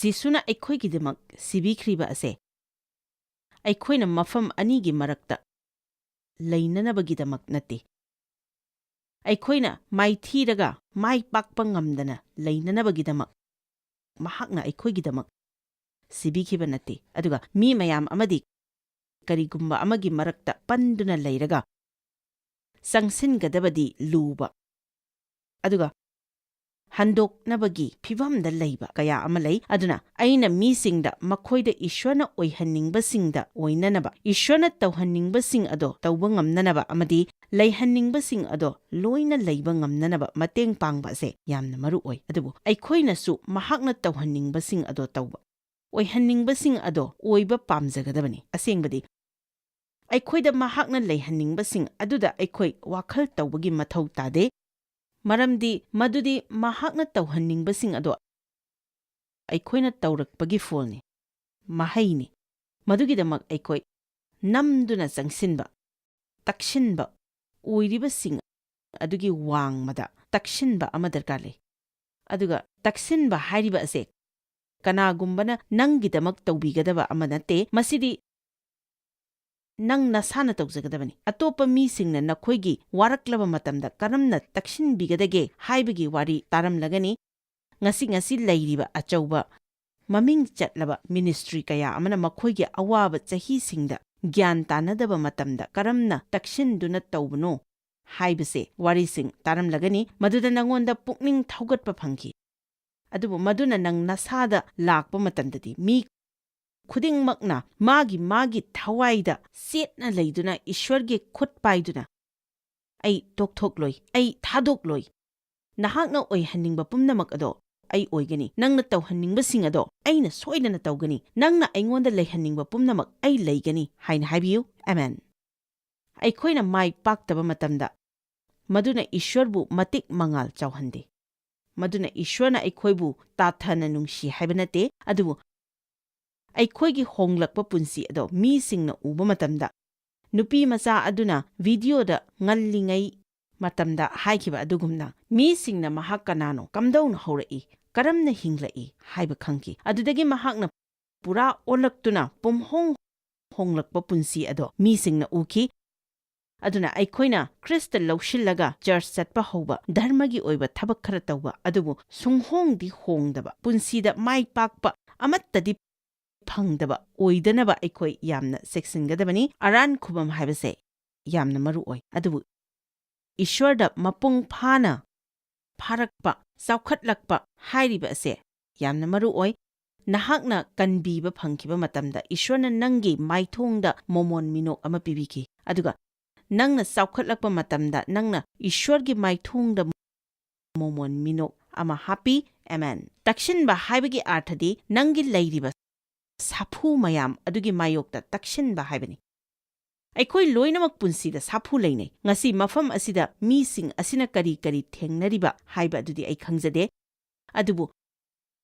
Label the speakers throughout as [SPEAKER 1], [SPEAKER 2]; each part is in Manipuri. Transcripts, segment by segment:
[SPEAKER 1] ꯖꯤꯁꯨꯅ ꯑꯩꯈꯣꯏꯒꯤꯗꯃꯛ ꯁꯤꯕꯤꯈ꯭ꯔꯤꯕ ꯑꯁꯦ ꯑꯩꯈꯣꯏꯅ ꯃꯐꯝ ꯑꯅꯤꯒꯤ ꯃꯔꯛꯇ ꯂꯩꯅꯅꯕꯒꯤꯗꯃꯛ ꯅꯠꯇꯦ, ꯑꯩꯈꯣꯏꯅ ꯃꯥꯏꯊꯤꯔꯒ ꯃꯥꯏ ꯄꯥꯛꯄ ꯉꯝꯗꯅ ꯂꯩꯅꯅꯕꯒꯤꯗꯃꯛ ꯃꯍꯥꯛꯅ ꯑꯩꯈꯣꯏꯒꯤꯗꯃꯛ ꯁꯤꯕꯤꯈꯤꯕ ꯅꯠꯇꯦ, ꯑꯗꯨꯒ ꯃꯤ ꯃꯌꯥꯝ ꯑꯃꯗꯤ ꯀꯔꯤꯒꯨꯝꯕ ꯑꯃꯒꯤ ꯃꯔꯛꯇ ꯄꯟꯗꯨꯅ ꯂꯩꯔꯒ ꯆꯪꯁꯤꯟꯒꯗꯕꯗꯤ ꯂꯨꯕ ꯑꯗꯨꯒ ꯍꯟꯗꯣꯛꯅꯕꯒꯤ ꯐꯤꯚꯝꯗ ꯂꯩꯕ ꯀꯌꯥ ꯑꯃ ꯂꯩ꯫ ꯑꯗꯨꯅ ꯑꯩꯅ ꯃꯤꯁꯤꯡꯗ ꯃꯈꯣꯏꯗ ꯏꯁ꯭ꯋꯔꯅ ꯑꯣꯏꯍꯟꯅꯤꯡꯕꯁꯤꯡꯗ ꯑꯣꯏꯅꯅꯕ, ꯏꯁ꯭ꯋꯔꯅ ꯇꯧꯍꯟꯅꯤꯡꯕꯁꯤꯡ ꯑꯗꯣ ꯇꯧꯕ ꯉꯝꯅꯅꯕ ꯑꯃꯗꯤ ꯂꯩꯍꯟꯅꯤꯡꯕꯁꯤꯡ ꯑꯗꯣ ꯂꯣꯏꯅ ꯂꯩꯕ ꯉꯝꯅꯅꯕ ꯃꯇꯦꯡ ꯄꯥꯡꯕ ꯑꯁꯦ ꯌꯥꯝꯅ ꯃꯔꯨ ꯑꯣꯏ꯫ ꯑꯗꯨꯕꯨ ꯑꯩꯈꯣꯏꯅꯁꯨ ꯃꯍꯥꯛꯅ ꯇꯧꯍꯟꯅꯤꯡꯕꯁꯤꯡ ꯑꯗꯣ ꯇꯧꯕ, ꯑꯣꯏꯍꯟꯅꯤꯡꯕꯁꯤꯡ ꯑꯗꯣ ꯑꯣꯏꯕ ꯄꯥꯝꯖꯒꯗꯕꯅꯤ꯫ ꯑꯁꯦꯡꯕꯗꯤ ꯑꯩꯈꯣꯏꯗ ꯃꯍꯥꯛꯅ ꯂꯩꯍꯟꯅꯤꯡꯕꯁꯤꯡ ꯑꯗꯨꯗ ꯑꯩꯈꯣꯏ ꯋꯥꯈꯜ ꯇꯧꯕꯒꯤ ꯃꯊꯧ ꯇꯥꯗꯦ, ꯃꯔꯝꯗꯤ ꯃꯗꯨꯗꯤ ꯃꯍꯥꯛꯅ ꯇꯧꯍꯟꯅꯤꯡꯕꯁꯤꯡ ꯑꯗꯣ ꯑꯩꯈꯣꯏꯅ ꯇꯧꯔꯛꯄꯒꯤ ꯐꯣꯜꯅꯤ, ꯃꯍꯩꯅꯤ꯫ ꯃꯗꯨꯒꯤꯗꯃꯛ ꯑꯩꯈꯣꯏ ꯅꯝꯗꯨꯅ ꯆꯪꯁꯤꯟꯕ, ꯇꯛꯁꯤꯟꯕ, ꯑꯣꯏꯔꯤꯕꯁꯤꯡ ꯑꯗꯨꯒꯤ ꯋꯥꯡꯃꯗ ꯇꯛꯁꯤꯟꯕ ꯑꯃ ꯗꯔꯀꯥꯔ ꯂꯩ꯫ ꯑꯗꯨꯒ ꯇꯛꯁꯤꯟꯕ ꯍꯥꯏꯔꯤꯕ ꯑꯁꯦ ꯀꯅꯥꯒꯨꯝꯕꯅ ꯅꯪꯒꯤꯗꯃꯛ ꯇꯧꯕꯤꯒꯗꯕ ꯑꯃ ꯅꯠꯇꯦ, ꯃꯁꯤꯗꯤ ꯅꯪ ꯅꯁꯥꯅ ꯇꯧꯖꯒꯗꯕꯅꯤ꯫ ꯑꯇꯣꯞꯄ ꯃꯤꯁꯤꯡꯅ ꯅꯈꯣꯏꯒꯤ ꯋꯥꯔꯛꯂꯕ ꯃꯇꯝꯗ ꯀꯔꯝꯅ ꯇꯛꯁꯤꯟꯕꯤꯒꯗꯒꯦ ꯍꯥꯏꯕꯒꯤ ꯋꯥꯔꯤ ꯇꯥꯔꯝꯂꯒꯅꯤ꯫ ꯉꯁꯤ ꯂꯩꯔꯤꯕ ꯑꯆꯧꯕ ꯃꯃꯤꯡ ꯆꯠꯂꯕ ꯃꯤꯅꯤꯁꯇ꯭ꯔꯤ ꯀꯌꯥ ꯑꯃꯅ ꯃꯈꯣꯏꯒꯤ ꯑꯋꯥꯕ ꯆꯍꯤꯁꯤꯡꯗ ꯒ꯭ꯌꯥꯟ ꯇꯥꯅꯗꯕ ꯃꯇꯝꯗ ꯀꯔꯝꯅ ꯇꯛꯁꯤꯟꯗꯨꯅ ꯇꯧꯕꯅꯣ ꯍꯥꯏꯕꯁꯦ ꯋꯥꯔꯤꯁꯤꯡ ꯇꯥꯔꯝꯂꯒꯅꯤ, ꯃꯗꯨꯗ ꯅꯉꯣꯟꯗ ꯄꯨꯛꯅꯤꯡ ꯊꯧꯒꯠꯄ ꯐꯪꯈꯤ꯫ ꯑꯗꯨꯕꯨ ꯃꯗꯨꯅ ꯅꯪ ꯅꯁꯥꯗ ꯂꯥꯛꯄ ꯃꯇꯝꯗꯗꯤ ꯃꯤ ꯈꯨꯗꯤꯡꯃꯛꯅ ꯃꯥꯒꯤ ꯊꯋꯥꯏꯗ ꯆꯦꯠꯅ ꯂꯩꯗꯨꯅ ꯏꯁ꯭ꯋꯔꯒꯤ ꯈꯨꯠ ꯄꯥꯏꯗꯨꯅ ꯑꯩ ꯇꯣꯛꯊꯣꯛꯂꯣꯏ, ꯑꯩ ꯊꯥꯗꯣꯛꯂꯣꯏ, ꯅꯍꯥꯛꯅ ꯑꯣꯏꯍꯟꯅꯤꯡꯕ ꯄꯨꯝꯅꯃꯛ ꯑꯗꯣ ꯑꯩ ꯑꯣꯏꯒꯅꯤ, ꯅꯪꯅ ꯇꯧꯍꯟꯅꯤꯡꯕꯁꯤꯡ ꯑꯗꯣ ꯑꯩꯅ ꯁꯣꯏꯗꯅ ꯇꯧꯒꯅꯤ, ꯅꯪꯅ ꯑꯩꯉꯣꯟꯗ ꯂꯩꯍꯟꯅꯤꯡꯕ ꯄꯨꯝꯅꯃꯛ ꯑꯩ ꯂꯩꯒꯅꯤ ꯍꯥꯏꯅ ꯍꯥꯏꯕꯤꯌꯨ꯫ ꯑꯃꯦꯟ꯫ ꯑꯩꯈꯣꯏꯅ ꯃꯥꯏ ꯄꯥꯛꯇꯕ ꯃꯇꯝꯗ ꯃꯗꯨꯅ ꯏꯁ꯭ꯋꯔꯕꯨ ꯃꯇꯤꯛ ꯃꯉꯥꯜ ꯆꯥꯎꯍꯟꯗꯦ, ꯃꯗꯨꯅ ꯏꯁ꯭ꯋꯔꯅ ꯑꯩꯈꯣꯏꯕꯨ ꯇꯥꯊꯅ ꯅꯨꯡꯁꯤ ꯍꯥꯏꯕ ꯅꯠꯇꯦ, ꯑꯗꯨꯕꯨ ꯑꯩꯈꯣꯏꯒꯤ ꯍꯣꯡꯂꯛꯄ ꯄꯨꯟꯁꯤ ꯑꯗꯣ ꯃꯤꯁꯤꯡꯅ ꯎꯕ ꯃꯇꯝꯗ, ꯅꯨꯄꯤꯃꯆꯥ ꯑꯗꯨꯅ ꯚꯤꯗꯤꯑꯣꯗ ꯉꯜꯂꯤꯉꯩ ꯃꯇꯝꯗ ꯍꯥꯏꯈꯤꯕ ꯑꯗꯨꯒꯨꯝꯅ ꯃꯤꯁꯤꯡꯅ ꯃꯍꯥꯛ ꯀꯅꯥꯅꯣ, ꯀꯝꯗꯧꯅ ꯍꯧꯔꯛꯏ, ꯀꯔꯝꯅ ꯍꯤꯡꯂꯛꯏ ꯍꯥꯏꯕ ꯈꯪꯈꯤ꯫ ꯑꯗꯨꯗꯒꯤ ꯃꯍꯥꯛꯅ ꯄꯨꯔꯥ ꯑꯣꯜꯂꯛꯇꯨꯅ ꯄꯨꯝꯍꯣꯡ ꯍꯣꯡꯂꯛꯄ ꯄꯨꯟꯁꯤ ꯑꯗꯣ ꯃꯤꯁꯤꯡꯅ ꯎꯈꯤ꯫ ꯑꯗꯨꯅ ꯑꯩꯈꯣꯏꯅ ꯈ꯭ꯔꯤꯁꯇ ꯂꯧꯁꯤꯜꯂꯒ ꯆꯔꯆ ꯆꯠꯄ ꯍꯧꯕ, ꯙꯔꯃꯒꯤ ꯑꯣꯏꯕ ꯊꯕꯛ ꯈꯔ ꯇꯧꯕ, ꯑꯗꯨꯕꯨ ꯁꯨꯡꯍꯣꯡꯗꯤ ꯍꯣꯡꯗꯕ, ꯄꯨꯟꯁꯤꯗ ꯃꯥꯏ ꯄꯥꯛꯄ ꯑꯃꯠꯇꯗꯤ ꯐꯪꯗꯕ ꯑꯣꯏꯗꯅꯕ ꯑꯩꯈꯣꯏ ꯌꯥꯝꯅ ꯆꯦꯛꯁꯤꯟꯒꯗꯕꯅꯤ꯫ ꯑꯔꯥꯟ ꯈꯨꯕꯝ ꯍꯥꯏꯕꯁꯦ ꯌꯥꯝꯅ ꯃꯔꯨ ꯑꯣꯏ, ꯑꯗꯨꯕꯨ ꯏꯁ꯭ꯋꯔꯗ ꯃꯄꯨꯡ ꯐꯥꯅ ꯐꯥꯔꯛꯄ, ꯆꯥꯎꯈꯠꯂꯛꯄ ꯍꯥꯏꯔꯤꯕ ꯑꯁꯦ ꯌꯥꯝꯅ ꯃꯔꯨ ꯑꯣꯏ꯫ ꯅꯍꯥꯛꯅ ꯀꯟꯕꯤꯕ ꯐꯪꯈꯤꯕ ꯃꯇꯝꯗ ꯏꯁ꯭ꯋꯔꯅ ꯅꯪꯒꯤ ꯃꯥꯏꯊꯣꯡꯗ ꯃꯣꯃꯣꯟ ꯃꯤꯅꯣꯛ ꯑꯃ ꯄꯤꯕꯤꯈꯤ, ꯑꯗꯨꯒ ꯅꯪꯅ ꯆꯥꯎꯈꯠꯂꯛꯄ ꯃꯇꯝꯗ ꯅꯪꯅ ꯏꯁ꯭ꯋꯔꯒꯤ ꯃꯥꯏꯊꯣꯡꯗ ꯃꯣꯃꯣꯟ ꯃꯤꯅꯣꯛ ꯑꯃ ꯍꯥꯞꯄꯤ꯫ ꯑꯃꯦꯟ꯫ ꯇꯛꯁꯤꯟꯕ ꯍꯥꯏꯕꯒꯤ ꯑꯥꯔꯊꯗꯤ ꯅꯪꯒꯤ ꯂꯩꯔꯤꯕ ꯁꯥꯐꯨ ꯃꯌꯥꯝ ꯑꯗꯨꯒꯤ ꯃꯥꯌꯣꯛꯇ ꯇꯛꯁꯤꯟꯕ ꯍꯥꯏꯕꯅꯤ꯫ ꯑꯩꯈꯣꯏ ꯂꯣꯏꯅꯃꯛ ꯄꯨꯟꯁꯤꯗ ꯁꯥꯐꯨ ꯂꯩꯅꯩ꯫ ꯉꯁꯤ ꯃꯐꯝ ꯑꯁꯤꯗ ꯃꯤꯁꯤꯡ ꯑꯁꯤꯅ ꯀꯔꯤ ꯀꯔꯤ ꯊꯦꯡꯅꯔꯤꯕ ꯍꯥꯏꯕ ꯑꯗꯨꯗꯤ ꯑꯩ ꯈꯪꯖꯗꯦ, ꯑꯗꯨꯕꯨ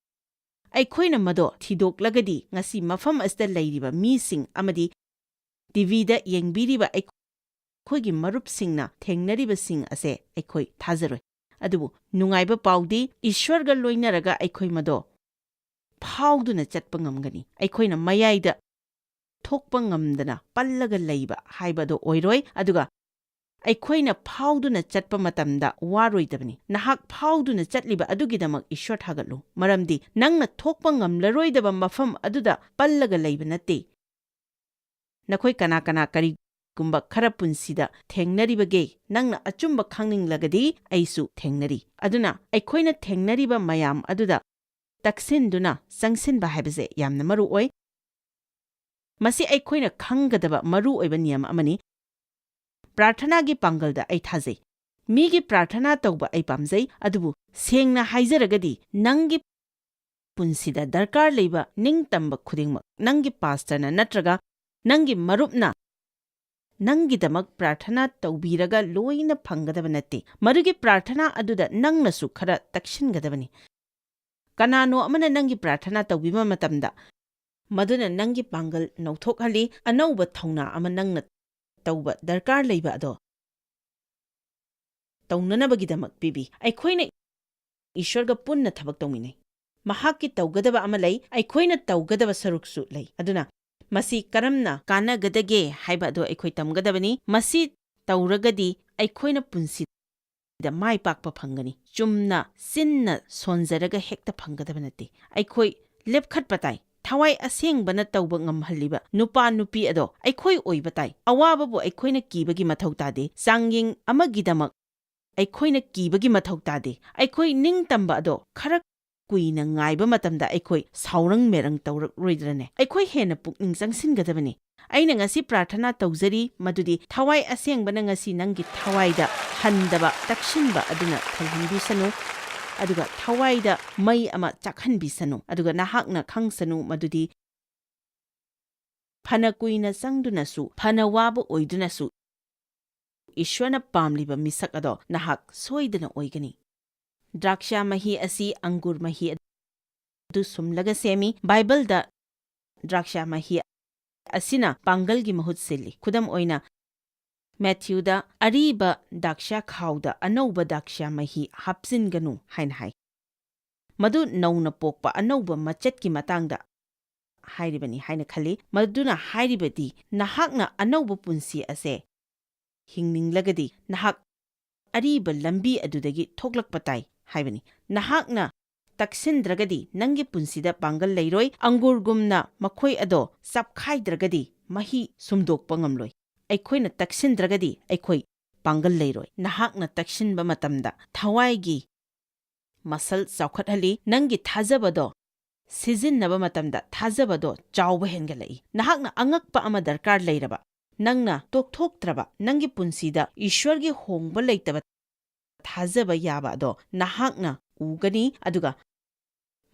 [SPEAKER 1] ꯑꯩꯈꯣꯏꯅ ꯃꯗꯣ ꯊꯤꯗꯣꯛꯂꯒꯗꯤ ꯉꯁꯤ ꯃꯐꯝ ꯑꯁꯤꯗ ꯂꯩꯔꯤꯕ ꯃꯤꯁꯤꯡ ꯑꯃꯗꯤ ꯇꯤꯚꯤꯗ ꯌꯦꯡꯕꯤꯔꯤꯕ ꯑꯩꯈꯣꯏꯒꯤ ꯃꯔꯨꯞꯁꯤꯡꯅ ꯊꯦꯡꯅꯔꯤꯕꯁꯤꯡ ꯑꯁꯦ ꯑꯩꯈꯣꯏ ꯊꯥꯖꯔꯣꯏ꯫ ꯑꯗꯨꯕꯨ ꯅꯨꯡꯉꯥꯏꯕ ꯄꯥꯎꯗꯤ ꯏꯁ꯭ꯋꯔꯒ ꯂꯣꯏꯅꯔꯒ ꯑꯩꯈꯣꯏ ꯃꯗꯣ ꯐꯥꯎꯗꯨꯅ ꯆꯠꯄ ꯉꯝꯒꯅꯤ꯫ ꯑꯩꯈꯣꯏꯅ ꯃꯌꯥꯏꯗ ꯊꯣꯛꯄ ꯉꯝꯗꯅ ꯄꯜꯂꯒ ꯂꯩꯕ ꯍꯥꯏꯕꯗꯣ ꯑꯣꯏꯔꯣꯏ, ꯑꯗꯨꯒ ꯑꯩꯈꯣꯏꯅ ꯐꯥꯎꯗꯨꯅ ꯆꯠꯄ ꯃꯇꯝꯗ ꯋꯥꯔꯣꯏꯗꯕꯅꯤ꯫ ꯅꯍꯥꯛ ꯐꯥꯎꯗꯨꯅ ꯆꯠꯂꯤꯕ ꯑꯗꯨꯒꯤꯗꯃꯛ ꯏꯁ꯭ꯋꯔ ꯊꯥꯒꯠꯂꯨ, ꯃꯔꯝꯗꯤ ꯅꯪꯅ ꯊꯣꯛꯄ ꯉꯝꯂꯔꯣꯏꯗꯕ ꯃꯐꯝ ꯑꯗꯨꯗ ꯄꯜꯂꯒ ꯂꯩꯕ ꯅꯠꯇꯦ꯫ ꯅꯈꯣꯏ ꯀꯅꯥ ꯀꯔꯤꯒꯨꯝꯕ ꯈꯔ ꯄꯨꯟꯁꯤꯗ ꯊꯦꯡꯅꯔꯤꯕꯒꯦ ꯅꯪꯅ ꯑꯆꯨꯝꯕ ꯈꯪꯅꯤꯡꯂꯒꯗꯤ ꯑꯩꯁꯨ ꯊꯦꯡꯅꯔꯤ꯫ ꯑꯗꯨꯅ ꯑꯩꯈꯣꯏꯅ ꯊꯦꯡꯅꯔꯤꯕ ꯃꯌꯥꯝ ꯑꯗꯨꯗ ꯇꯛꯁꯤꯟꯗꯨꯅ ꯆꯪꯁꯤꯟꯕ ꯍꯥꯏꯕꯁꯦ ꯌꯥꯝꯅ ꯃꯔꯨ ꯑꯣꯏ꯫ ꯃꯁꯤ ꯑꯩꯈꯣꯏꯅ ꯈꯪꯒꯗꯕ ꯃꯔꯨ ꯑꯣꯏꯕ ꯅꯤꯌꯝ ꯑꯃꯅꯤ꯫ ꯄ꯭ꯔꯥꯔꯊꯅꯥꯒꯤ ꯄꯥꯡꯒꯜꯗ ꯑꯩ ꯊꯥꯖꯩ꯫ ꯃꯤꯒꯤ ꯄ꯭ꯔꯥꯔꯊꯅꯥ ꯇꯧꯕ ꯑꯩ ꯄꯥꯝꯖꯩ, ꯑꯗꯨꯕꯨ ꯁꯦꯡꯅ ꯍꯥꯏꯖꯔꯒꯗꯤ ꯅꯪꯒꯤ ꯄꯨꯟꯁꯤꯗ ꯗꯔꯀꯥꯔ ꯂꯩꯕ ꯅꯤꯡꯇꯝꯕ ꯈꯨꯗꯤꯡꯃꯛ ꯅꯪꯒꯤ ꯄꯥꯁꯇꯔꯅ ꯅꯠꯇ꯭ꯔꯒ ꯅꯪꯒꯤ ꯃꯔꯨꯞꯅ ꯅꯪꯒꯤꯗꯃꯛ ꯄ꯭ꯔꯥꯔꯊꯅꯥ ꯇꯧꯕꯤꯔꯒ ꯂꯣꯏꯅ ꯐꯪꯒꯗꯕ ꯅꯠꯇꯦ꯫ ꯃꯗꯨꯒꯤ ꯄ꯭ꯔꯥꯔꯊꯅꯥ ꯑꯗꯨꯗ ꯅꯪꯅꯁꯨ ꯈꯔ ꯇꯛꯁꯤꯟꯒꯗꯕꯅꯤ꯫ ꯀꯅꯥꯅꯣ ꯑꯃꯅ ꯅꯪꯒꯤ ꯄ꯭ꯔꯥꯔꯊꯅꯥ ꯇꯧꯕꯤꯕ ꯃꯇꯝꯗ ꯃꯗꯨꯅ ꯅꯪꯒꯤ ꯄꯥꯡꯒꯜ ꯅꯧꯊꯣꯛꯍꯜꯂꯤ, ꯑꯅꯧꯕ ꯊꯧꯅꯥ ꯑꯃ ꯅꯪꯅ ꯇꯧꯕ ꯗꯔꯀꯥꯔ ꯂꯩꯕ ꯑꯗꯣ ꯇꯧꯅꯅꯕꯒꯤꯗꯃꯛ ꯄꯤꯕꯤ꯫ ꯑꯩꯈꯣꯏꯅ ꯏꯁ꯭ꯋꯔꯒ ꯄꯨꯟꯅ ꯊꯕꯛ ꯇꯧꯃꯤꯟꯅꯩ, ꯃꯍꯥꯛꯀꯤ ꯇꯧꯒꯗꯕ ꯑꯃ ꯂꯩ, ꯑꯩꯈꯣꯏꯅ ꯇꯧꯒꯗꯕ ꯁꯔꯨꯛꯁꯨ ꯂꯩ꯫ ꯑꯗꯨꯅ ꯃꯁꯤ ꯀꯔꯝꯅ ꯀꯥꯟꯅꯒꯗꯒꯦ ꯍꯥꯏꯕ ꯑꯗꯨ ꯑꯩꯈꯣꯏ ꯇꯝꯒꯗꯕꯅꯤ꯫ ꯃꯁꯤ ꯇꯧꯔꯒꯗꯤ ꯑꯩꯈꯣꯏꯅ ꯄꯨꯟꯁꯤꯗ ꯃꯥꯏ ꯄꯥꯛꯄ ꯐꯪꯒꯅꯤ꯫ ꯆꯨꯝꯅ ꯆꯤꯟꯅ ꯁꯣꯟꯖꯔꯒ ꯍꯦꯛꯇ ꯐꯪꯒꯗꯕ ꯅꯠꯇꯦ꯫ ꯑꯩꯈꯣꯏ ꯂꯦꯞꯈꯠꯄ ꯇꯥꯏ꯫ ꯊꯋꯥꯏ ꯑꯁꯦꯡꯕꯅ ꯇꯧꯕ ꯉꯝꯍꯜꯂꯤꯕ ꯅꯨꯄꯥ ꯅꯨꯄꯤ ꯑꯗꯣ ꯑꯩꯈꯣꯏ ꯑꯣꯏꯕ ꯇꯥꯏ꯫ ꯑꯋꯥꯕꯕꯨ ꯑꯩꯈꯣꯏꯅ ꯀꯤꯕꯒꯤ ꯃꯊꯧ ꯇꯥꯗꯦ꯫ ꯆꯥꯡꯌꯦꯡ ꯑꯃꯒꯤꯗꯃꯛ ꯑꯩꯈꯣꯏꯅ ꯀꯤꯕꯒꯤ ꯃꯊꯧ ꯇꯥꯗꯦ꯫ ꯑꯩꯈꯣꯏ ꯅꯤꯡꯇꯝꯕ ꯑꯗꯣ ꯈꯔ ꯀꯨꯏꯅ ꯉꯥꯏꯕ ꯃꯇꯝꯗ ꯑꯩꯈꯣꯏ ꯁꯥꯎꯔꯪ ꯃꯦꯔꯪ ꯇꯧꯔꯛꯔꯣꯏꯗ꯭ꯔꯅꯦ? ꯑꯩꯈꯣꯏ ꯍꯦꯟꯅ ꯄꯨꯛꯅꯤꯡ ꯆꯪꯁꯤꯟꯒꯗꯕꯅꯤ꯫ ꯑꯩꯅ ꯉꯁꯤ ꯄ꯭ꯔꯥꯔꯊꯅꯥ ꯇꯧꯖꯔꯤ ꯃꯗꯨꯗꯤ ꯊꯋꯥꯏ ꯑꯁꯦꯡꯕꯅ ꯉꯁꯤ ꯅꯪꯒꯤ ꯊꯋꯥꯏꯗ ꯍꯟꯗꯕ ꯇꯛꯁꯤꯟꯕ ꯑꯗꯨꯅ ꯊꯜꯍꯟꯕꯤꯁꯅꯨ, ꯑꯗꯨꯒ ꯊꯋꯥꯏꯗ ꯃꯩ ꯑꯃ ꯆꯥꯛꯍꯟꯕꯤꯁꯅꯨ, ꯑꯗꯨꯒ ꯅꯍꯥꯛꯅ ꯈꯪꯁꯅꯨ ꯃꯗꯨꯗꯤ ꯐꯅ ꯀꯨꯏꯅ ꯆꯪꯗꯨꯅꯁꯨ, ꯐꯅ ꯋꯥꯕ ꯑꯣꯏꯗꯨꯅꯁꯨ ꯏꯁ꯭ꯋꯔꯅ ꯄꯥꯝꯂꯤꯕ ꯃꯤꯁꯛ ꯑꯗꯣ ꯅꯍꯥꯛ ꯁꯣꯏꯗꯅ ꯑꯣꯏꯒꯅꯤ꯫ ꯗ꯭ꯔꯥꯛꯁꯥ ꯃꯍꯤ ꯑꯁꯤ ꯑꯪꯒꯨꯔ ꯃꯍꯤ ꯑꯗꯨ ꯁꯨꯝꯂꯒ ꯁꯦꯝꯃꯤ꯫ ꯕꯥꯏꯕꯜꯗ ꯗ꯭ꯔꯥꯛꯁꯥ ꯃꯍꯤ ꯑꯁꯤꯅ ꯄꯥꯡꯒꯜꯒꯤ ꯃꯍꯨꯠ ꯁꯤꯜꯂꯤ꯫ ꯈꯨꯗꯝ ꯑꯣꯏꯅ ꯃꯦꯊ꯭ꯌꯨꯗ ꯑꯔꯤꯕ ꯗ꯭ꯔꯥꯛꯁꯥ ꯈꯥꯎꯗ ꯑꯅꯧꯕ ꯗ꯭ꯔꯥꯛꯁꯥ ꯃꯍꯤ ꯍꯥꯞꯆꯤꯟꯒꯅꯨ ꯍꯥꯏꯅ ꯍꯥꯏ꯫ ꯃꯗꯨ ꯅꯧꯅ ꯄꯣꯛꯄ ꯑꯅꯧꯕ ꯃꯆꯠꯀꯤ ꯃꯇꯥꯡꯗ ꯍꯥꯏꯔꯤꯕꯅꯤ ꯍꯥꯏꯅ ꯈꯜꯂꯤ꯫ ꯃꯗꯨꯅ ꯍꯥꯏꯔꯤꯕꯗꯤ ꯅꯍꯥꯛꯅ ꯑꯅꯧꯕ ꯄꯨꯟꯁꯤ ꯑꯁꯦ ꯍꯤꯡꯅꯤꯡꯂꯒꯗꯤ ꯅꯍꯥꯛ ꯑꯔꯤꯕ ꯂꯝꯕꯤ ꯑꯗꯨꯗꯒꯤ ꯊꯣꯛꯂꯛꯄ ꯇꯥꯏ ꯍꯥꯏꯕꯅꯤ꯫ ꯅꯍꯥꯛꯅ ꯇꯛꯁꯤꯟꯗ꯭ꯔꯒꯗꯤ ꯅꯪꯒꯤ ꯄꯨꯟꯁꯤꯗ ꯄꯥꯡꯒꯜ ꯂꯩꯔꯣꯏ꯫ ꯑꯪꯒꯨꯔꯒꯨꯝꯅ ꯃꯈꯣꯏ ꯑꯗꯣ ꯆꯞꯈꯥꯏꯗ꯭ꯔꯒꯗꯤ ꯃꯍꯤ ꯁꯨꯝꯗꯣꯛꯄ ꯉꯝꯂꯣꯏ꯫ ꯑꯩꯈꯣꯏꯅ ꯇꯛꯁꯤꯟꯗ꯭ꯔꯒꯗꯤ ꯑꯩꯈꯣꯏ ꯄꯥꯡꯒꯜ ꯂꯩꯔꯣꯏ꯫ ꯅꯍꯥꯛꯅ ꯇꯛꯁꯤꯟꯕ ꯃꯇꯝꯗ ꯊꯋꯥꯏꯒꯤ ꯃꯁꯜ ꯆꯥꯎꯈꯠꯍꯜꯂꯤ꯫ ꯅꯪꯒꯤ ꯊꯥꯖꯕꯗꯣ ꯁꯤꯖꯤꯟꯅꯕ ꯃꯇꯝꯗ ꯊꯥꯖꯕꯗꯣ ꯆꯥꯎꯕ ꯍꯦꯟꯒꯠꯂꯛꯏ꯫ ꯅꯍꯥꯛꯅ ꯑꯉꯛꯄ ꯑꯃ ꯗꯔꯀꯥꯔ ꯂꯩꯔꯕ, ꯅꯪꯅ ꯇꯣꯛꯊꯣꯛꯇ꯭ꯔꯕ ꯅꯪꯒꯤ ꯄꯨꯟꯁꯤꯗ ꯏꯁ꯭ꯋꯔꯒꯤ ꯍꯣꯡꯕ ꯂꯩꯇꯕ ꯊꯥꯖꯕ ꯌꯥꯕ ꯑꯗꯣ ꯅꯍꯥꯛꯅ ꯎꯒꯅꯤ꯫ ꯑꯗꯨꯒ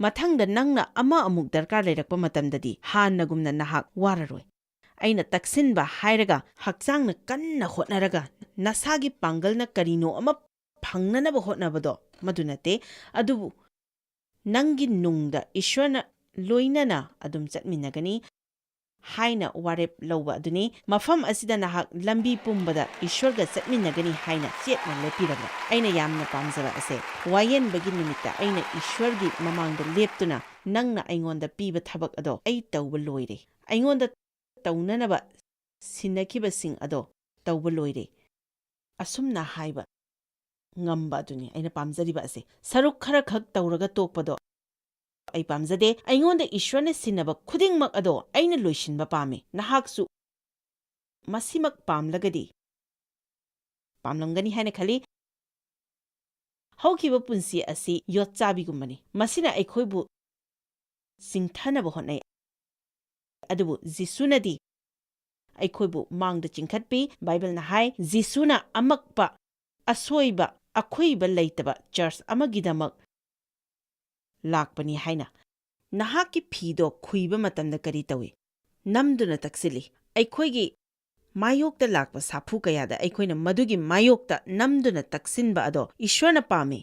[SPEAKER 1] ꯃꯊꯪꯗ ꯅꯪꯅ ꯑꯃꯨꯛ ꯗꯔꯀꯥꯔ ꯂꯩꯔꯛꯄ ꯃꯇꯝꯗꯗꯤ ꯍꯥꯟꯅꯒꯨꯝꯅ ꯅꯍꯥꯛ ꯋꯥꯔꯔꯣꯏ꯫ ꯑꯩꯅ ꯇꯛꯁꯤꯟꯕ ꯍꯥꯏꯔꯒ ꯍꯛꯆꯥꯡꯅ ꯀꯟꯅ ꯍꯣꯠꯅꯔꯒ ꯅꯁꯥꯒꯤ ꯄꯥꯡꯒꯜꯅ ꯀꯔꯤꯅꯣ ꯑꯃ ꯐꯪꯅꯅꯕ ꯍꯣꯠꯅꯕꯗꯣ ꯃꯗꯨ ꯅꯠꯇꯦ꯫ ꯑꯗꯨꯕꯨ ꯅꯪꯒꯤ ꯅꯨꯡꯗ ꯏꯁ꯭ꯋꯔꯅ ꯂꯣꯏꯅꯅ ꯑꯗꯨꯝ ꯆꯠꯃꯤꯟꯅꯒꯅꯤ ꯍꯥꯏꯅ ꯋꯥꯔꯦꯞ ꯂꯧꯕ ꯑꯗꯨꯅꯤ꯫ ꯃꯐꯝ ꯑꯁꯤꯗ ꯅꯍꯥꯛ ꯂꯝꯕꯤ ꯄꯨꯝꯕꯗ ꯏꯁ꯭ꯋꯔꯒ ꯆꯠꯃꯤꯟꯅꯒꯅꯤ ꯍꯥꯏꯅ ꯆꯦꯠꯅ ꯂꯦꯞꯄꯤꯔꯝꯃꯤ꯫ ꯑꯩꯅ ꯌꯥꯝꯅ ꯄꯥꯝꯖꯕ ꯑꯁꯦ ꯋꯥꯌꯦꯟꯕꯒꯤ ꯅꯨꯃꯤꯠꯇ ꯑꯩꯅ ꯏꯁ꯭ꯋꯔꯒꯤ ꯃꯃꯥꯡꯗ ꯂꯦꯞꯇꯨꯅ ꯅꯪꯅ ꯑꯩꯉꯣꯟꯗ ꯄꯤꯕ ꯊꯕꯛ ꯑꯗꯣ ꯑꯩ ꯇꯧꯕ ꯂꯣꯏꯔꯦ꯫ ꯑꯩꯉꯣꯟꯗ ꯇꯧꯅꯅꯕ ꯁꯤꯟꯅꯈꯤꯕꯁꯤꯡ ꯑꯗꯣ ꯇꯧꯕ ꯂꯣꯏꯔꯦ꯫ ꯑꯁꯨꯝꯅ ꯍꯥꯏꯕ ꯉꯝꯕ ꯑꯗꯨꯅꯤ ꯑꯩꯅ ꯄꯥꯝꯖꯔꯤꯕ ꯑꯁꯦ꯫ ꯁꯔꯨꯛ ꯈꯔꯈꯛ ꯇꯧꯔꯒ ꯇꯣꯛꯄꯗꯣ ꯑꯩ ꯄꯥꯝꯖꯗꯦ꯫ ꯑꯩꯉꯣꯟꯗ ꯏꯁ꯭ꯋꯔꯅ ꯁꯤꯟꯅꯕ ꯈꯨꯗꯤꯡꯃꯛ ꯑꯗꯣ ꯑꯩꯅ ꯂꯣꯏꯁꯤꯟꯕ ꯄꯥꯝꯃꯤ꯫ ꯅꯍꯥꯛꯁꯨ ꯃꯁꯤꯃꯛ ꯄꯥꯝꯂꯒꯗꯤ ꯄꯥꯝꯂꯝꯒꯅꯤ ꯍꯥꯏꯅ ꯈꯜꯂꯤ꯫ ꯍꯧꯈꯤꯕ ꯄꯨꯟꯁꯤ ꯑꯁꯤ ꯌꯣꯠꯆꯥꯕꯤꯒꯨꯝꯕꯅꯤ꯫ ꯃꯁꯤꯅ ꯑꯩꯈꯣꯏꯕꯨ ꯆꯤꯡꯊꯅꯕ ꯍꯣꯠꯅꯩ, ꯑꯗꯨꯕు ꯖꯤꯁꯨꯅꯗꯤ ꯑꯩꯈꯣꯏꯕꯨ ꯃꯥꯡꯗ ꯆꯤꯡꯈꯠꯄꯤ꯫ ꯕꯥꯏꯕꯜꯅ ꯍꯥꯏ ꯖꯤꯁꯨꯅ ꯑꯃꯛꯄ, ꯑꯁꯣꯏꯕ, ꯑꯈꯣꯏꯕ ꯂꯩꯇꯕ ꯆꯔꯆ ꯑꯃꯒꯤꯗꯃꯛ ꯂꯥꯛꯄꯅꯤ ꯍꯥꯏꯅ꯫ ꯅꯍꯥꯛꯀꯤ ꯐꯤꯗꯣ ꯈꯨꯏꯕ ꯃꯇꯝꯗ ꯀꯔꯤ ꯇꯧꯏ? ꯅꯝꯗꯨꯅ ꯇꯛꯁꯤꯜꯂꯤ꯫ ꯑꯩꯈꯣꯏꯒꯤ ꯃꯥꯌꯣꯛꯇ ꯂꯥꯛꯄ ꯁꯥꯐꯨ ꯀꯌꯥꯗ ꯑꯩꯈꯣꯏꯅ ꯃꯗꯨꯒꯤ ꯃꯥꯌꯣꯛꯇ ꯅꯝꯗꯨꯅ ꯇꯛꯁꯤꯟꯕ ꯑꯗꯣ ꯏꯁ꯭ꯋꯔꯅ ꯄꯥꯝꯃꯤ,